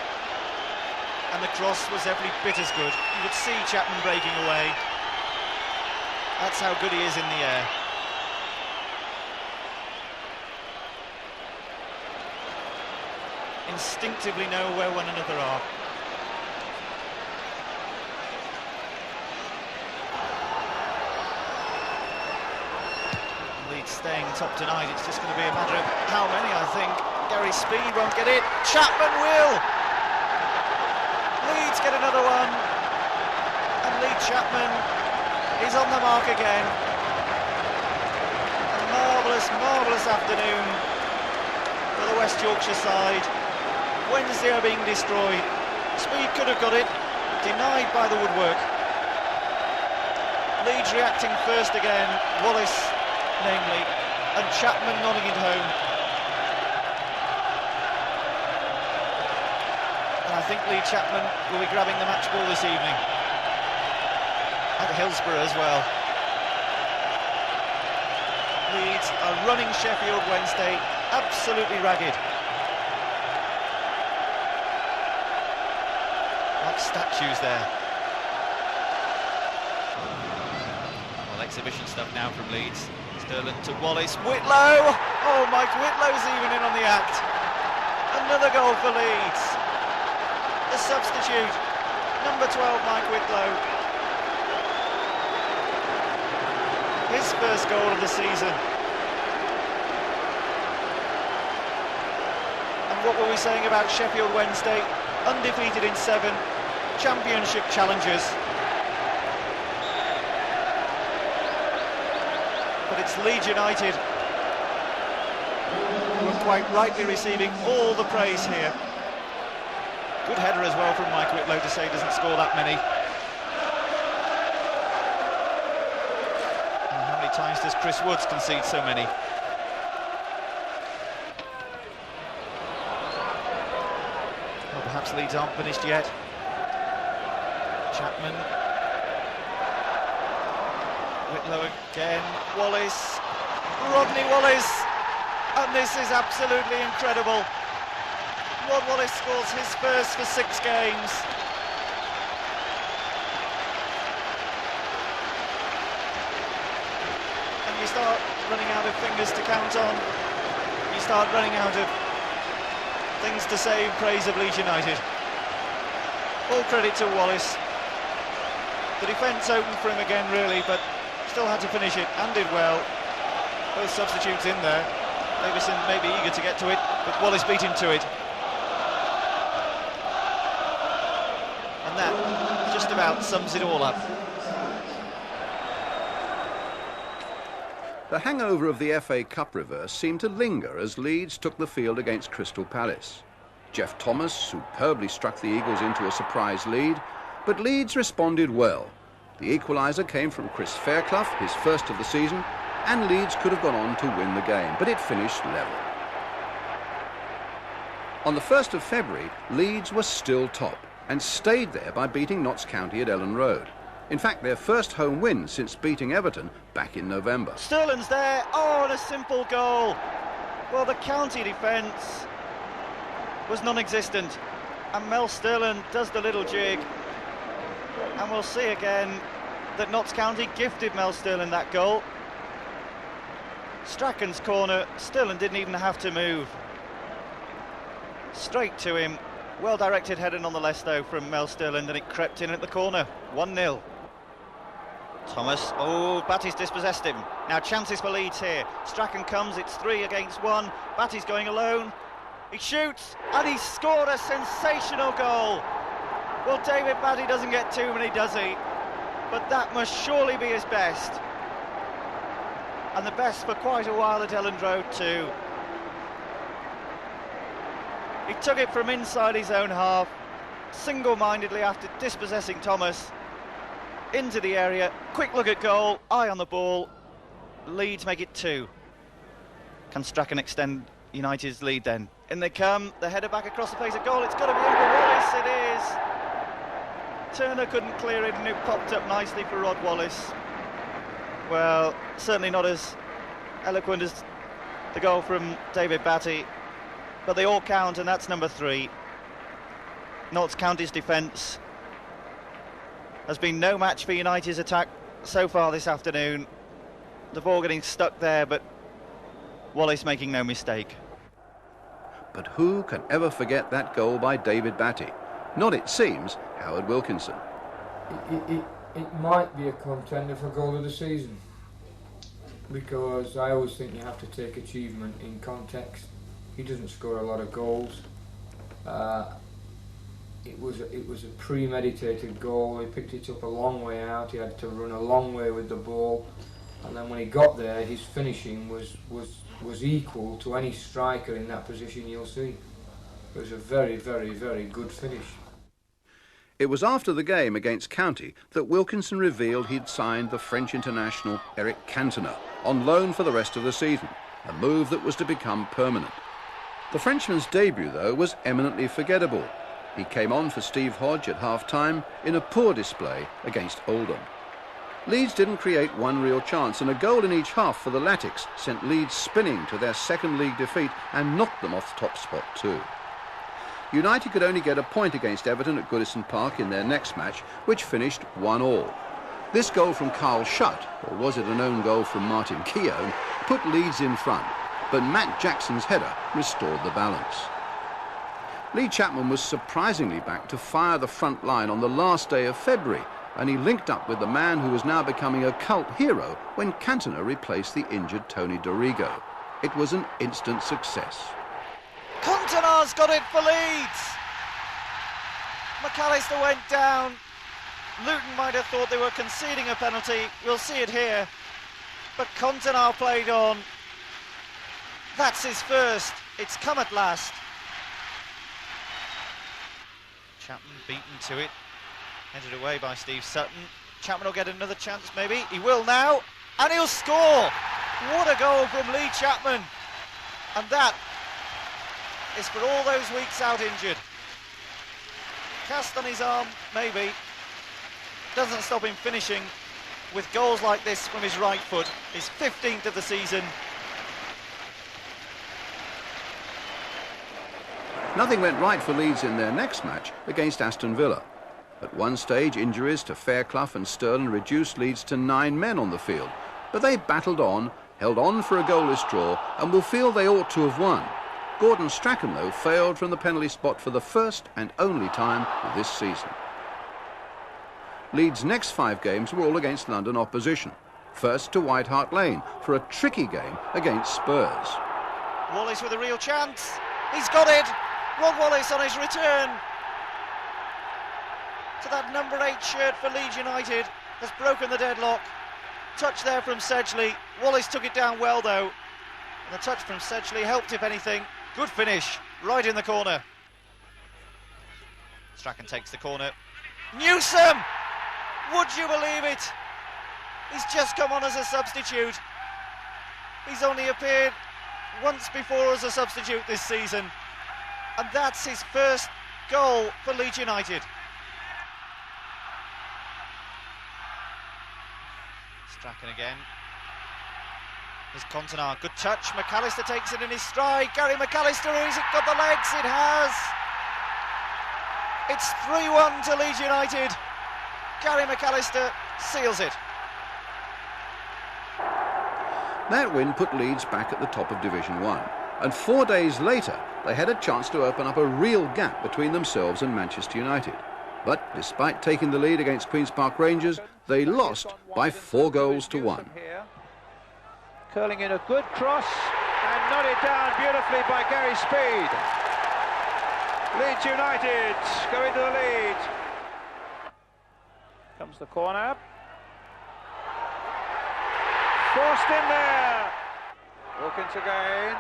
And the cross was every bit as good. You could see Chapman breaking away. That's how good he is in the air. Instinctively know where one another are. Staying top tonight, it's just going to be a matter of how many, I think. Gary Speed won't get it. Chapman will! Leeds get another one. And Lee Chapman is on the mark again. A marvellous, marvellous afternoon for the West Yorkshire side. Wednesday are being destroyed. Speed could have got it, denied by the woodwork. Leeds reacting first again, Wallace namely, and Chapman nodding it home. And I think Lee Chapman will be grabbing the match ball this evening. At Hillsborough as well. Leeds are running Sheffield Wednesday absolutely ragged. Like statues there. Well, exhibition stuff now from Leeds. Sterling to Wallace. Whitlow! Oh, Mike Whitlow's even in on the act. Another goal for Leeds. The substitute, number 12, Mike Whitlow. His first goal of the season. And what were we saying about Sheffield Wednesday? Undefeated in 7, championship challengers. But it's Leeds United who are quite rightly receiving all the praise here. Good header as well from Mike Whitlow to say he doesn't score that many. And how many times does Chris Woods concede so many? Well, perhaps Leeds aren't finished yet. Chapman. Whitlow again. Wallace. Rodney Wallace. And this is absolutely incredible. Rod Wallace scores his first for 6 games. And you start running out of fingers to count on. You start running out of things to say in praise of Leeds United. All credit to Wallace. The defence opened for him again, really, but still had to finish it and did well. Both substitutes in there. Davison may be eager to get to it, but Wallace beat him to it. And that just about sums it all up.
The hangover of the FA Cup reverse seemed to linger as Leeds took the field against Crystal Palace. Jeff Thomas superbly struck the Eagles into a surprise lead, but Leeds responded well. The equaliser came from Chris Fairclough, his first of the season, and Leeds could have gone on to win the game, but it finished level. On the 1st of February, Leeds were still top and stayed there by beating Notts County at Ellen Road. In fact, their first home win since beating Everton back in November.
Sterling's there, oh, and a simple goal. Well, the county defence was non-existent, and Mel Sterling does the little jig. And we'll see again that Notts County gifted Mel Sterling that goal. Strachan's corner, Sterling didn't even have to move. Straight to him, well-directed header nonetheless though from Mel Sterling, then it crept in at the corner, 1-0. Thomas, oh, Batty's dispossessed him. Now chances for Leeds here. Strachan comes, it's 3 against 1. Batty's going alone. He shoots, and he's scored a sensational goal. Well, David Batty doesn't get too many, does he? But that must surely be his best. And the best for quite a while at Elland Road too. He took it from inside his own half, single-mindedly after dispossessing Thomas, into the area. Quick look at goal, eye on the ball. Leeds make it 2. Can Strachan extend United's lead then? In they come, the header back across the face of goal. It's got to be over Wallace, it is. Turner couldn't clear it and it popped up nicely for Rod Wallace. Well, certainly not as eloquent as the goal from David Batty, but they all count, and that's number 3. Notts County's defence has been no match for United's attack so far this afternoon. The ball getting stuck there, but Wallace making no mistake.
But who can ever forget that goal by David Batty? Not, it seems, Howard Wilkinson.
It might be a contender for goal of the season, because I always think you have to take achievement in context. He doesn't score a lot of goals. it was a premeditated goal. He picked it up a long way out. He had to run a long way with the ball, and then when he got there, his finishing was equal to any striker in that position you'll see. It was a very, very, very good finish.
It was after the game against County that Wilkinson revealed he'd signed the French international Eric Cantona on loan for the rest of the season, a move that was to become permanent. The Frenchman's debut, though, was eminently forgettable. He came on for Steve Hodge at half-time in a poor display against Oldham. Leeds didn't create one real chance, and a goal in each half for the Latics sent Leeds spinning to their second league defeat and knocked them off the top spot too. United could only get a point against Everton at Goodison Park in their next match, which finished 1-1. This goal from Carl Schutt, or was it an own goal from Martin Keown, put Leeds in front, but Matt Jackson's header restored the balance. Lee Chapman was surprisingly back to fire the front line on the last day of February, and he linked up with the man who was now becoming a cult hero when Cantona replaced the injured Tony Dorigo. It was an instant success.
Cantona's got it for Leeds. McAllister went down. Luton might have thought they were conceding a penalty. We'll see it here. But Cantona played on. That's his first. It's come at last. Chapman beaten to it. Headed away by Steve Sutton. Chapman will get another chance maybe. He will now. And he'll score. What a goal from Lee Chapman. And that is for all those weeks out injured. Cast on his arm, maybe. Doesn't stop him finishing with goals like this from his right foot. His 15th of the season.
Nothing went right for Leeds in their next match against Aston Villa. At one stage, injuries to Fairclough and Sterling reduced Leeds to 9 men on the field. But they battled on, held on for a goalless draw, and will feel they ought to have won. Gordon Strachan, though, failed from the penalty spot for the first and only time this season. Leeds' next 5 games were all against London opposition. First to White Hart Lane for a tricky game against Spurs.
Wallace with a real chance. He's got it. Rod Wallace on his return to that number 8 shirt for Leeds United has broken the deadlock. Touch there from Sedgley. Wallace took it down well though, and the touch from Sedgley helped if anything. Good finish, right in the corner. Strachan takes the corner. Newsom! Would you believe it? He's just come on as a substitute. He's only appeared once before as a substitute this season, and that's his first goal for Leeds United. Strachan again. Here's Cantona, good touch. McAllister takes it in his stride. Gary McAllister, has it got the legs? It has. It's 3-1 to Leeds United. Gary McAllister seals it.
That win put Leeds back at the top of Division 1, and 4 days later they had a chance to open up a real gap between themselves and Manchester United. But despite taking the lead against Queen's Park Rangers, they lost by 4 goals to 1.
Curling in a good cross and nodded down beautifully by Gary Speed. Leeds United go into the lead. Comes the corner. Forced in there. Wilkins again.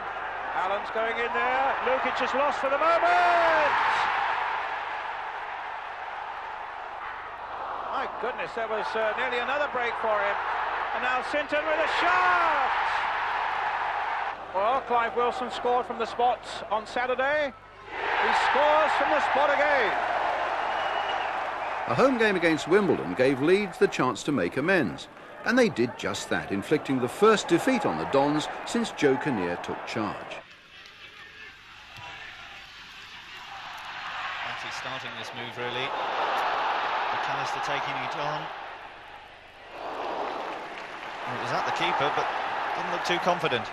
Allen's going in there. Lukic is lost for the moment. My goodness, there was nearly another break for him. And now Sinton with a shot! Well, Clive Wilson scored from the spot on Saturday. He scores from the spot again.
A home game against Wimbledon gave Leeds the chance to make amends, and they did just that, inflicting the first defeat on the Dons since Joe Kinnear took charge.
Actually starting this move really. McAllister taking it on. It was at the keeper, but didn't look too confident.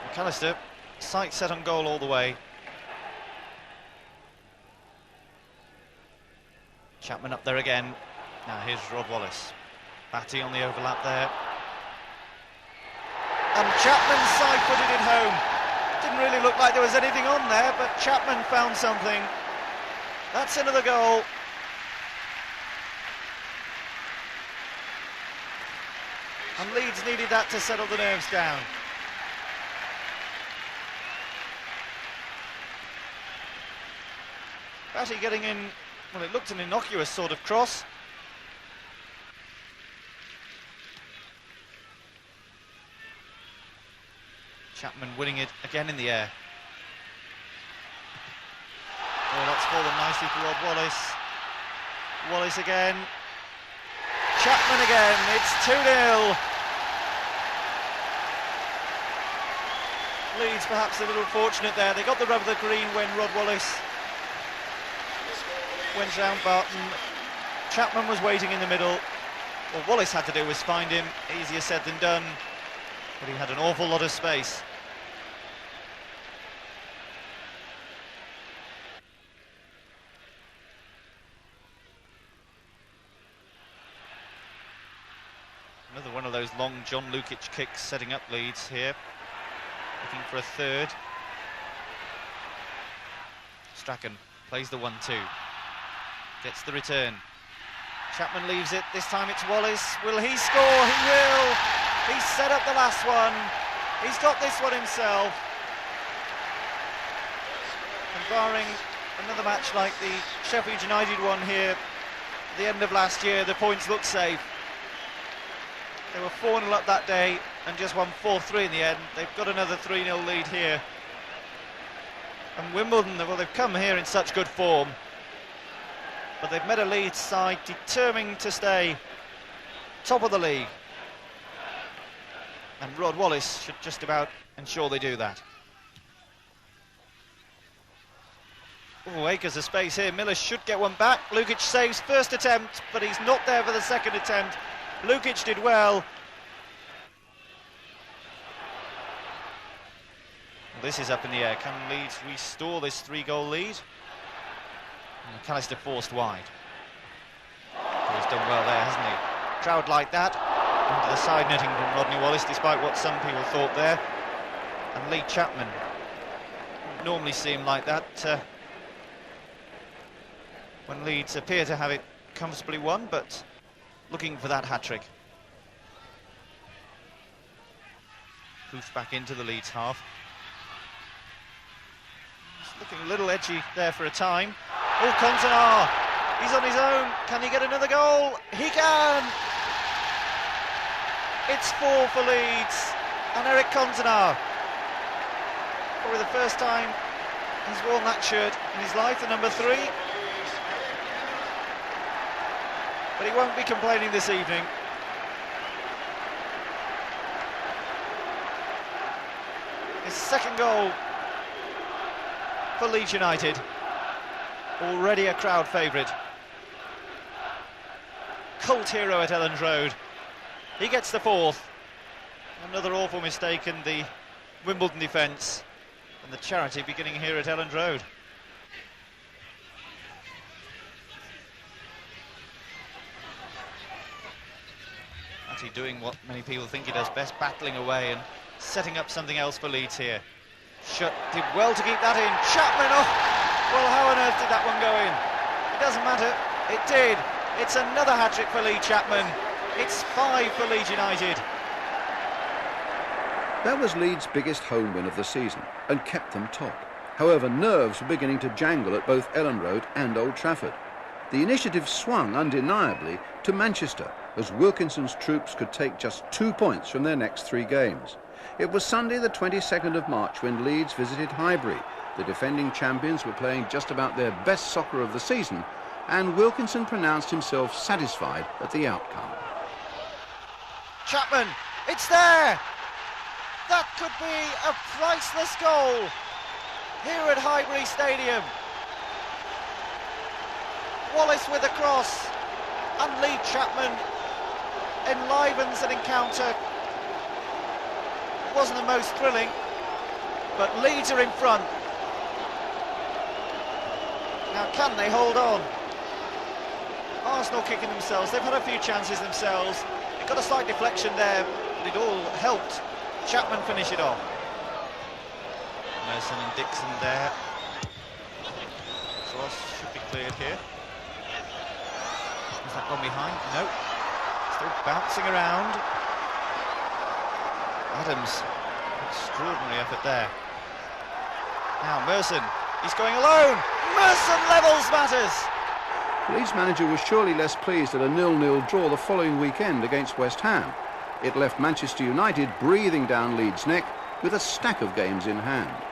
McAllister, sight set on goal all the way. Chapman up there again. Now here's Rod Wallace. Batty on the overlap there. And Chapman side-footed it home. Didn't really Hardly looked like there was anything on there, but Chapman found something. That's another goal. And Leeds needed that to settle the nerves down. Batty getting in, well, it looked an innocuous sort of cross. Chapman winning it again in the air. Oh, that's fallen nicely for Rod Wallace. Wallace again. Chapman again, it's 2-0. Leeds perhaps a little fortunate there. They got the rub of the green when Rod Wallace went round Barton. Chapman was waiting in the middle. All Wallace had to do was find him. Easier said than done. But he had an awful lot of space. Another one of those long John Lukic kicks setting up Leeds here. Looking for a third. Strachan plays the 1-2. Gets the return. Chapman leaves it. This time it's Wallace. Will he score? He will. He's set up the last one. He's got this one himself. And barring another match like the Sheffield United one here at the end of last year, the points look safe. They were 4-0 up that day and just won 4-3 in the end. They've got another 3-0 lead here. And Wimbledon, well, they've come here in such good form, but they've met a Leeds side determined to stay top of the league. And Rod Wallace should just about ensure they do that. Oh, acres of space here. Miller should get one back. Lukic saves first attempt, but he's not there for the second attempt. Lukic did well. This is up in the air. Can Leeds restore this 3-goal lead? And McAllister forced wide. He's done well there, hasn't he? Crowd like that. Into the side netting from Rodney Wallace, despite what some people thought there. And Lee Chapman. Normally see him like that when Leeds appear to have it comfortably won, but looking for that hat-trick. Booth back into the Leeds half. Looking a little edgy there for a time. Oh, Cantona, he's on his own. Can he get another goal? He can! It's 4 for Leeds, and Eric Cantona, probably the first time he's worn that shirt in his life, the number 3. But he won't be complaining this evening. His second goal for Leeds United. Already a crowd favourite. Cult hero at Elland Road. He gets the 4th. Another awful mistake in the Wimbledon defence. And the charity beginning here at Elland Road. Actually doing what many people think he does best, battling away and setting up something else for Leeds here. Shutt did well to keep that in. Chapman, oh, well, how on earth did that one go in? It doesn't matter, it did. It's another hat-trick for Lee Chapman. It's 5 for Leeds United.
That was Leeds' biggest home win of the season and kept them top. However, nerves were beginning to jangle at both Elland Road and Old Trafford. The initiative swung undeniably to Manchester as Wilkinson's troops could take just 2 points from their next 3 games. It was Sunday the 22nd of March when Leeds visited Highbury. The defending champions were playing just about their best soccer of the season, and Wilkinson pronounced himself satisfied at the outcome.
Chapman, it's there! That could be a priceless goal here at Highbury Stadium. Wallace with a cross, and Lee Chapman enlivens an encounter. It wasn't the most thrilling, but Leeds are in front. Now, can they hold on? Arsenal kicking themselves. They've had a few chances themselves. They got a slight deflection there, but it all helped Chapman finish it off. Merson and Dixon there. Ross should be cleared here. Has that gone behind? No. Still bouncing around. Adams, extraordinary effort there. Now Merson, he's going alone. Merson levels matters.
Leeds manager was surely less pleased at a 0-0 draw the following weekend against West Ham. It left Manchester United breathing down Leeds' neck with a stack of games in hand.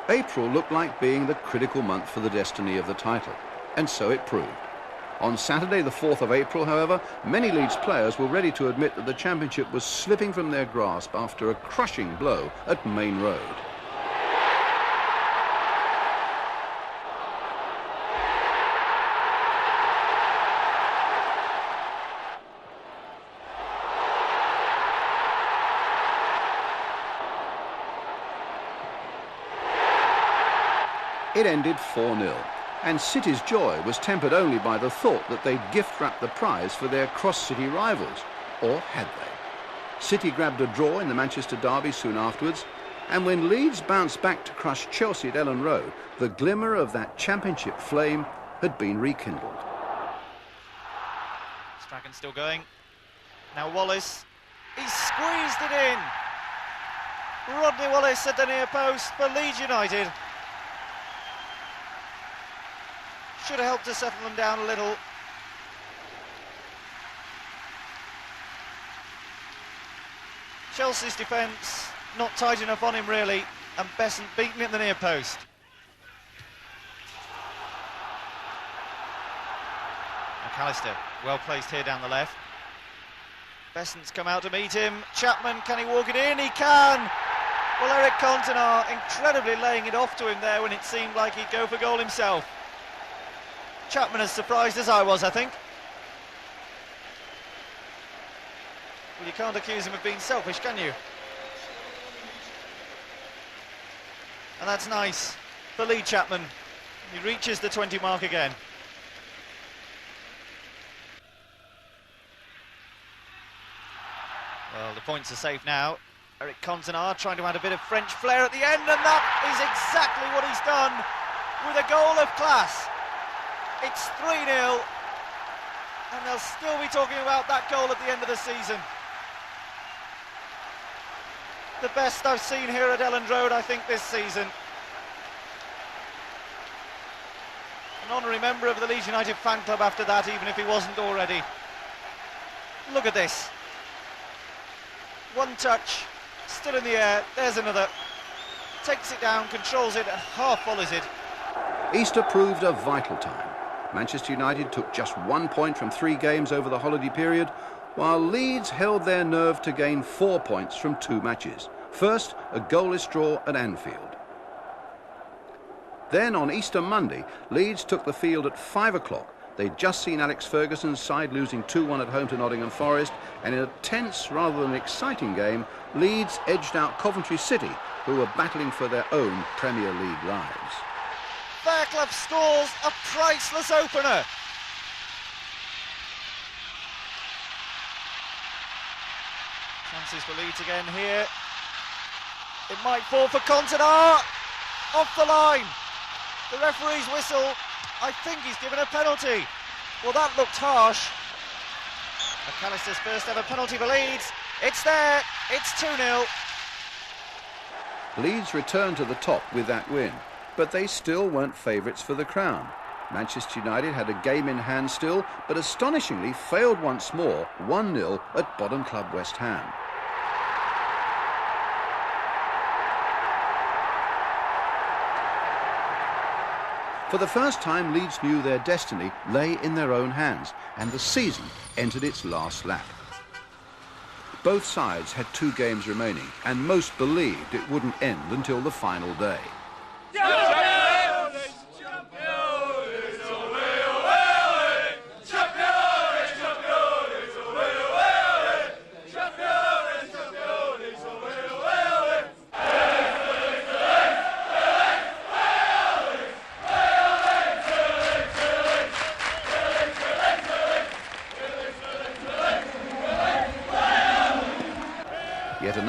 April looked like being the critical month for the destiny of the title, and so it proved. On Saturday, the 4th of April, however, many Leeds players were ready to admit that the championship was slipping from their grasp after a crushing blow at Main Road. It ended 4-0, and City's joy was tempered only by the thought that they'd gift-wrap the prize for their cross-city rivals, or had they? City grabbed a draw in the Manchester derby soon afterwards, and when Leeds bounced back to crush Chelsea at Ellen Road, the glimmer of that championship flame had been rekindled.
Strachan still going. Now Wallace, he squeezed it in. Rodney Wallace at the near post for Leeds United. Should have helped to settle them down a little. Chelsea's defence not tight enough on him really, and Besant beaten at the near post. McAllister, well placed here down the left. Besant's come out to meet him. Chapman, can he walk it in? He can! Well, Eric Cantona incredibly laying it off to him there when it seemed like he'd go for goal himself. Chapman as surprised as I was, I think. Well, you can't accuse him of being selfish, can you? And that's nice for Lee Chapman. He reaches the 20 mark again. Well, the points are safe now. Eric Cantona trying to add a bit of French flair at the end, and that is exactly what he's done with a goal of class. It's 3-0, and they'll still be talking about that goal at the end of the season. The best I've seen here at Ellen Road, I think, this season. An honorary member of the Leeds United fan club after that, even if he wasn't already. Look at this. One touch, still in the air, there's another. Takes it down, controls it, and half volleys it.
Easter proved a vital time. Manchester United took just 1 point from 3 games over the holiday period, while Leeds held their nerve to gain 4 points from 2 matches. First, a goalless draw at Anfield. Then, on Easter Monday, Leeds took the field at 5 o'clock. They'd just seen Alex Ferguson's side losing 2-1 at home to Nottingham Forest, and in a tense rather than exciting game, Leeds edged out Coventry City, who were battling for their own Premier League lives.
Fairclough scores a priceless opener. Chances for Leeds again here. It might fall for Cantona. Off the line. The referee's whistle. I think he's given a penalty. Well, that looked harsh. McAllister's first ever penalty for Leeds. It's there. It's 2-0.
Leeds returned to the top with that win, but they still weren't favourites for the crown. Manchester United had a game in hand still, but astonishingly failed once more, 1-0 at bottom club West Ham. For the first time, Leeds knew their destiny lay in their own hands, and the season entered its last lap. Both sides had 2 games remaining, and most believed it wouldn't end until the final day.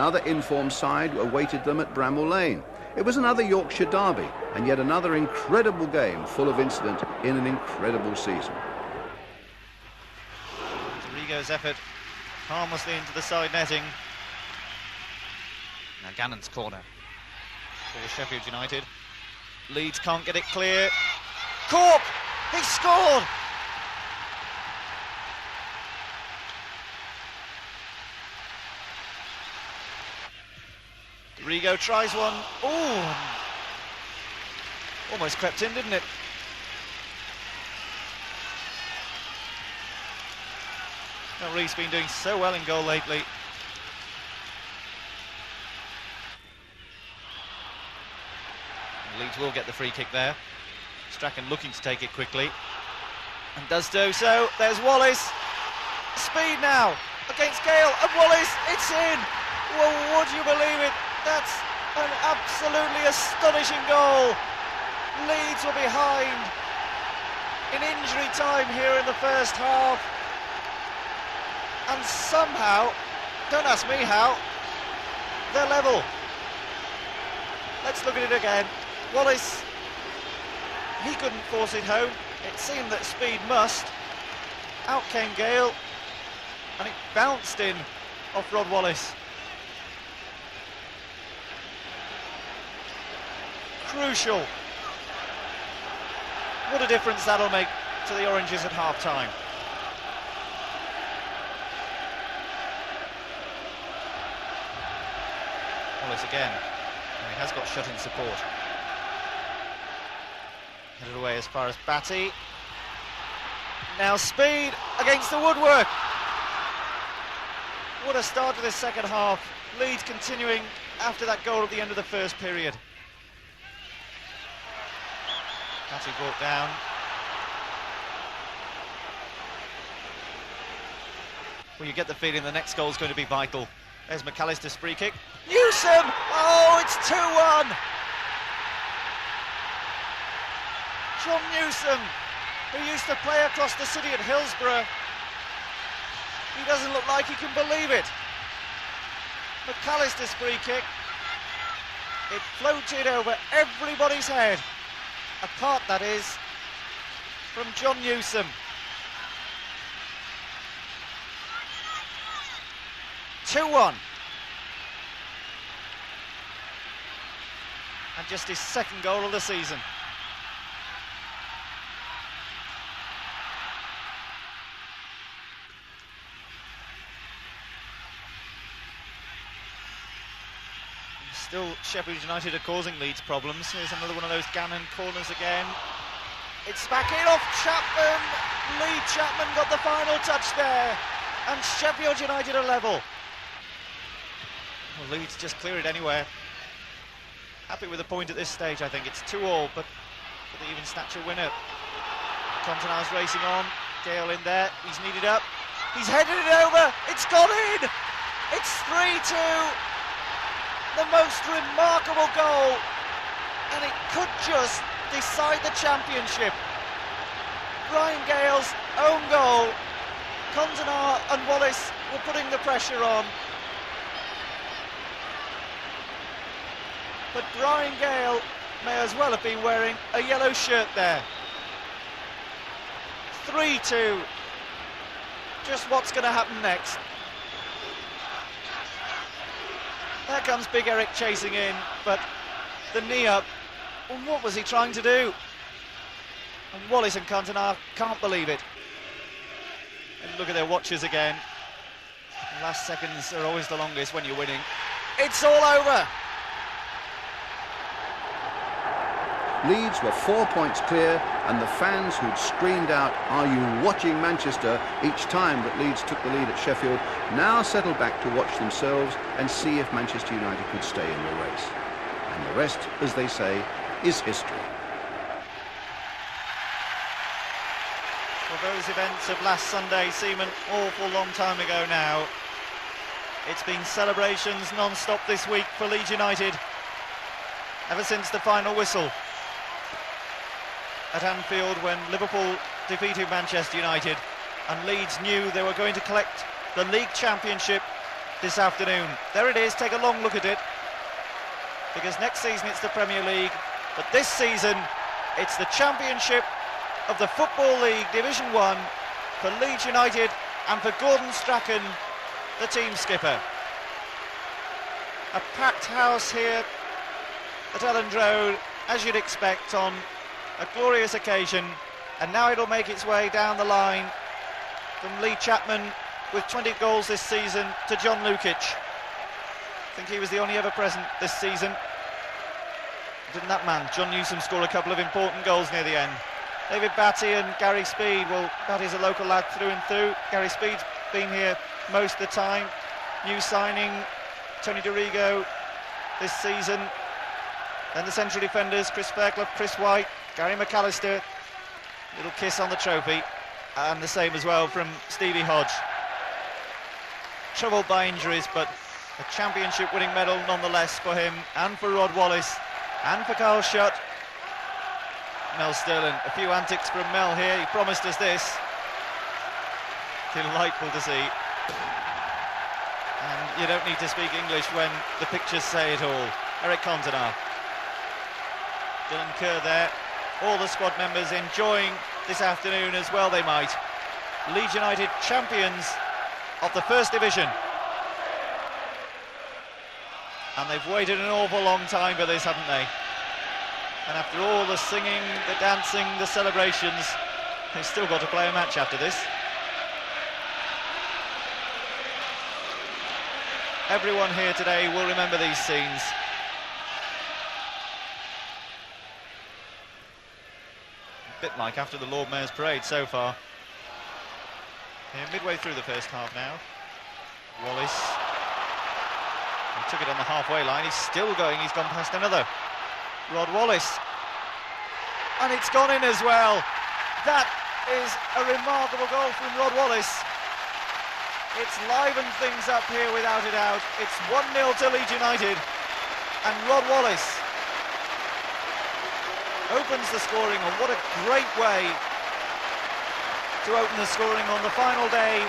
Another informed side awaited them at Bramall Lane. It was another Yorkshire derby, and yet another incredible game full of incident in an incredible season.
Rigo's effort harmlessly into the side netting. Now Gannon's corner for Sheffield United. Leeds can't get it clear. Cork! He scored! Rigo tries one. Oh! Almost crept in, didn't it? Now Ree's been doing so well in goal lately. And Leeds will get the free kick there. Strachan looking to take it quickly. And does do so. There's Wallace. Speed now against Gale. And Wallace, it's in! Well, would you believe it? That's an absolutely astonishing goal. Leeds were behind in injury time here in the first half. And somehow, don't ask me how, they're level. Let's look at it again. Wallace, he couldn't force it home. It seemed that Speed must. Out came Gale, and it bounced in off Rod Wallace. Crucial. What a difference that'll make to the Oranges at half-time. Wallace again. And he has got shut-in support. Headed away as far as Batty. Now Speed against the woodwork. What a start to this second half. Leeds continuing after that goal at the end of the first period. Batty brought down. Well, you get the feeling the next goal is going to be vital. There's McAllister's free kick. Newsom! Oh, it's 2-1! John Newsom, who used to play across the city at Hillsborough. He doesn't look like he can believe it. McAllister's free kick. It floated over everybody's head. Apart, that is, from John Newsom. 2-1. And just his second goal of the season. Still, Sheffield United are causing Leeds problems. Here's another one of those Gannon corners again. It's back in off Chapman. Lee Chapman got the final touch there. And Sheffield United are level. Well, Leeds just clear it anywhere. Happy with the point at this stage, I think. It's 2-2, but for the even stature winner. Contenar's racing on. Gale in there. He's needed up. He's headed it over. It's gone in. It's 3-2. The most remarkable goal, and it could just decide the championship. Ryan Gale's own goal. Contenar and Wallace were putting the pressure on. But Brian Gale may as well have been wearing a yellow shirt there. 3-2. Just what's going to happen next? There comes Big Eric chasing in, but the knee up. Well, what was he trying to do? And Wallace and Contenar can't believe it. And look at their watches again. The last seconds are always the longest when you're winning. It's all over.
Leeds were 4 points clear, and the fans who'd screamed out, "Are you watching Manchester?" each time that Leeds took the lead at Sheffield, now settled back to watch themselves and see if Manchester United could stay in the race. And the rest, as they say, is history.
Well, those events of last Sunday seem an awful long time ago now. It's been celebrations non-stop this week for Leeds United, ever since the final whistle at Anfield when Liverpool defeated Manchester United, and Leeds knew they were going to collect the league championship this afternoon. There it is, take a long look at it, because next season it's the Premier League, but this season it's the Championship of the Football League Division 1 for Leeds United and for Gordon Strachan, the team skipper. A packed house here at Elland Road, as you'd expect on a glorious occasion, and now it'll make its way down the line from Lee Chapman with 20 goals this season to John Lukic. I think he was the only ever present this season. Didn't that man, John Newsom, score a couple of important goals near the end? David Batty and Gary Speed. Well, Batty's a local lad through and through. Gary Speed's been here most of the time. New signing, Tony DeRigo this season. Then the central defenders, Chris Fairclough, Chris White, Gary McAllister. Little kiss on the trophy. And the same as well from Stevie Hodge. Troubled by injuries, but a championship winning medal nonetheless for him, and for Rod Wallace, and for Carl Schutt. Mel Sterling, a few antics from Mel here. He promised us this. Delightful to see. And you don't need to speak English when the pictures say it all. Eric Cantona. Dylan Kerr there. All the squad members enjoying this afternoon as well they might. Leeds United champions of the First Division. And they've waited an awful long time for this, haven't they? And after all the singing, the dancing, the celebrations, they've still got to play a match after this. Everyone here today will remember these scenes. A bit like after the Lord Mayor's Parade so far. Here, midway through the first half now. Wallace. He took it on the halfway line, he's still going, he's gone past another. Rod Wallace, and it's gone in as well. That is a remarkable goal from Rod Wallace. It's livened things up here without a doubt. It's 1-0 to Leeds United, and Rod Wallace opens the scoring, and what a great way to open the scoring on the final day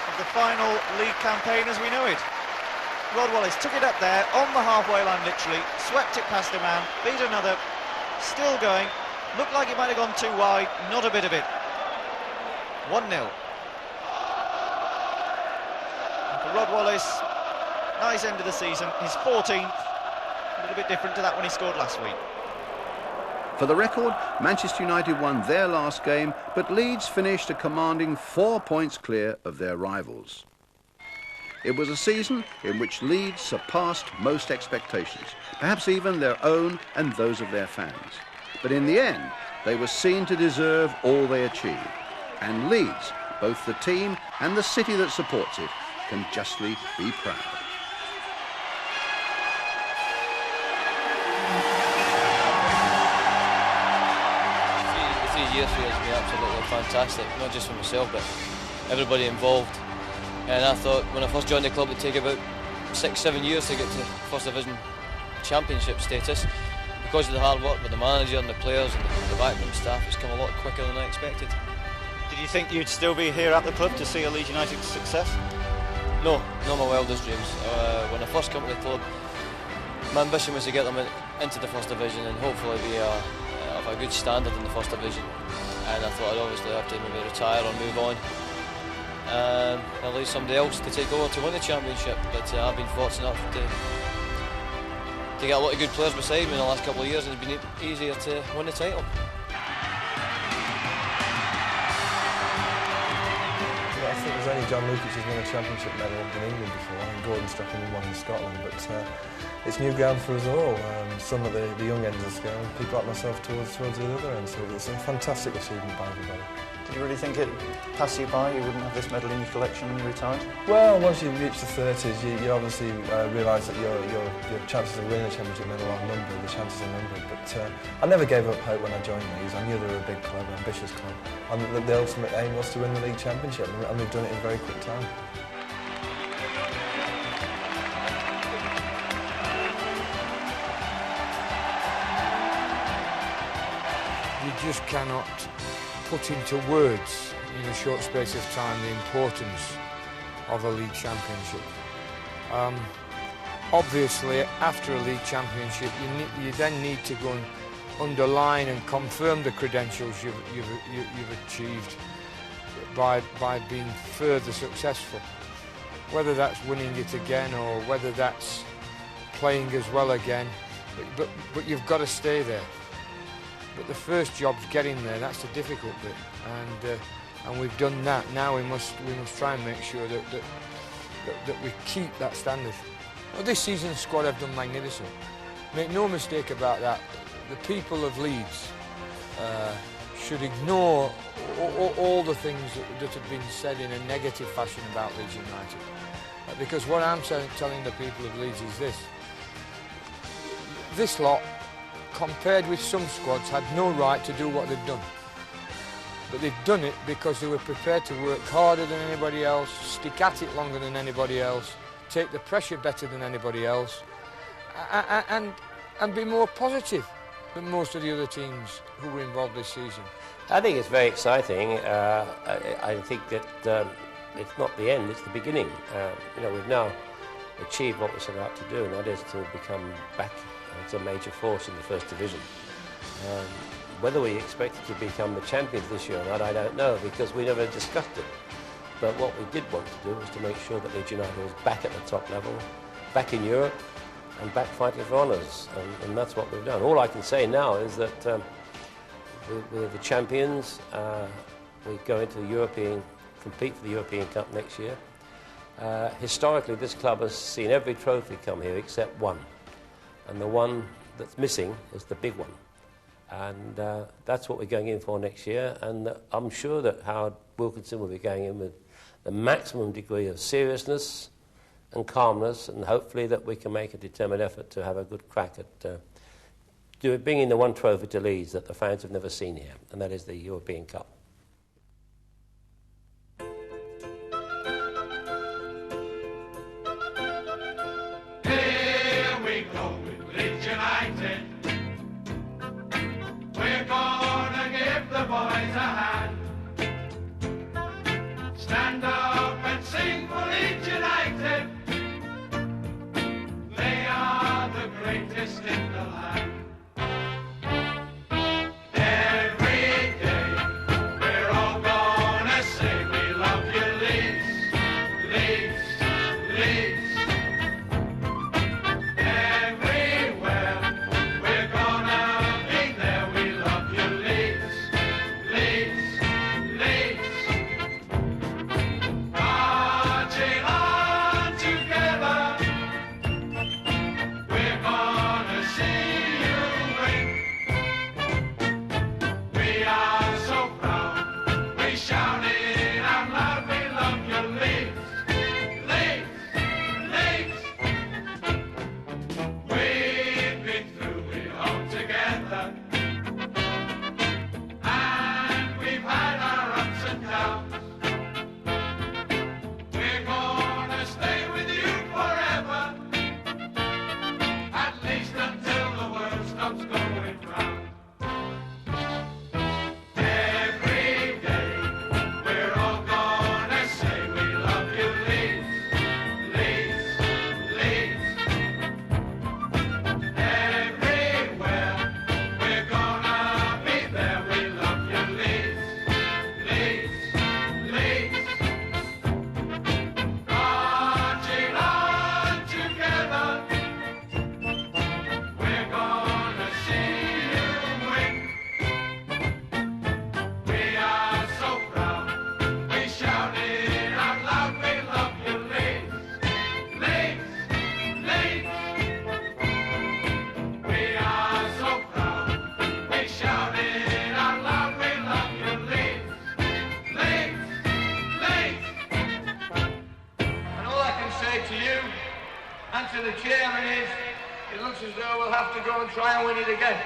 of the final league campaign as we know it. Rod Wallace took it up there on the halfway line, literally, swept it past a man, beat another, still going, looked like it might have gone too wide, not a bit of it. 1-0. And for Rod Wallace, nice end of the season, his 14th, a little bit different to that when he scored last week.
For the record, Manchester United won their last game, but Leeds finished a commanding 4 points clear of their rivals. It was a season in which Leeds surpassed most expectations, perhaps even their own and those of their fans. But in the end, they were seen to deserve all they achieved. And Leeds, both the team and the city that supports it, can justly be proud.
The 3 years here has been absolutely fantastic, not just for myself, but everybody involved. And I thought when I first joined the club it'd take about 6-7 years to get to First Division Championship status. Because of the hard work with the manager and the players and the backroom staff, it's come a lot quicker than I expected.
Did you think you'd still be here at the club to see a Leeds United success?
No, not my wildest dreams. When I first came to the club, my ambition was to get them into the First Division and hopefully be of a good standard in the First Division. And I thought I'd obviously have to maybe retire or move on. I'll leave somebody else to take over to win the championship, but I've been fortunate enough to get a lot of good players beside me in the last couple of years, and it's been easier to win the title.
I think there's only John Lukic who's won a championship medal in England before, and Gordon Strachan won in Scotland, but it's new ground for us all. Some of the young ends of the scale, and people like myself towards the other end, so it's a fantastic achievement by everybody.
Did you really think it passed you by? You wouldn't have this medal in your collection when you retired?
Well, once you reach the 30s, you obviously realise that your chances of winning a championship medal are numbered, the chances are numbered. But I never gave up hope when I joined Leeds. I knew they were a big club, an ambitious club, and the ultimate aim was to win the league championship, and we've done it in very quick time.
You just cannot put into words in a short space of time the importance of a league championship. Obviously, after a league championship, you then need to go and underline and confirm the credentials you've achieved by being further successful. Whether that's winning it again or whether that's playing as well again, but you've got to stay there. But the first job's getting there. That's the difficult bit, and we've done that. Now we must try and make sure that we keep that standard. Well, this season's squad have done magnificent. Make no mistake about that. The people of Leeds should ignore all the things that have been said in a negative fashion about Leeds United. Because what I'm telling the people of Leeds is this. This lot, compared with some squads, had no right to do what they've done. But they've done it because they were prepared to work harder than anybody else, stick at it longer than anybody else, take the pressure better than anybody else, and be more positive than most of the other teams who were involved this season.
I think it's very exciting. I think that it's not the end, it's the beginning. We've now achieved what we set out to do, and that is to become back as a major force in the First Division. Whether we expected to become the champions this year or not, I don't know, because we never discussed it. But what we did want to do was to make sure that Leeds United was back at the top level, back in Europe, and back fighting for honours, and that's what we've done. All I can say now is that we're the champions. We go into the European, compete for the European Cup next year. Historically, this club has seen every trophy come here except one, and the one that's missing is the big one. And that's what we're going in for next year, and I'm sure that Howard Wilkinson will be going in with the maximum degree of seriousness and calmness, and hopefully that we can make a determined effort to have a good crack at bringing the one trophy to Leeds that the fans have never seen here, and that is the European Cup.
Here we go with Leeds United. We're gonna give the boys a hand. Stand up and sing for Leeds United. They are the greatest in the land. Every day we're all gonna say we love you, Leeds, Leeds, Leeds. Everywhere we're gonna be there, we love you, Leeds, Leeds, Leeds. Marching on together, we're gonna see you win. We are so proud, we shout it out loud, we love you, Leeds, Leeds, Leeds. We've been through it all together, and we've had our ups and downs. We're gonna stay with you forever, at least until the world stops going round. Every day we're all gonna say we love you, Leeds, Leeds, Leeds. Everywhere we're gonna be there, we love you, Leeds, Leeds, Leeds. Marching on together, we're gonna see you win. We are so proud, we shout it out loud, we love you, Leeds, Leeds, Leeds. We are so proud, we shout it out loud, we love you, Leeds, Leeds, Leeds. And all I can say to you and to the chairman is, it looks as though we'll have to go and try and win it again.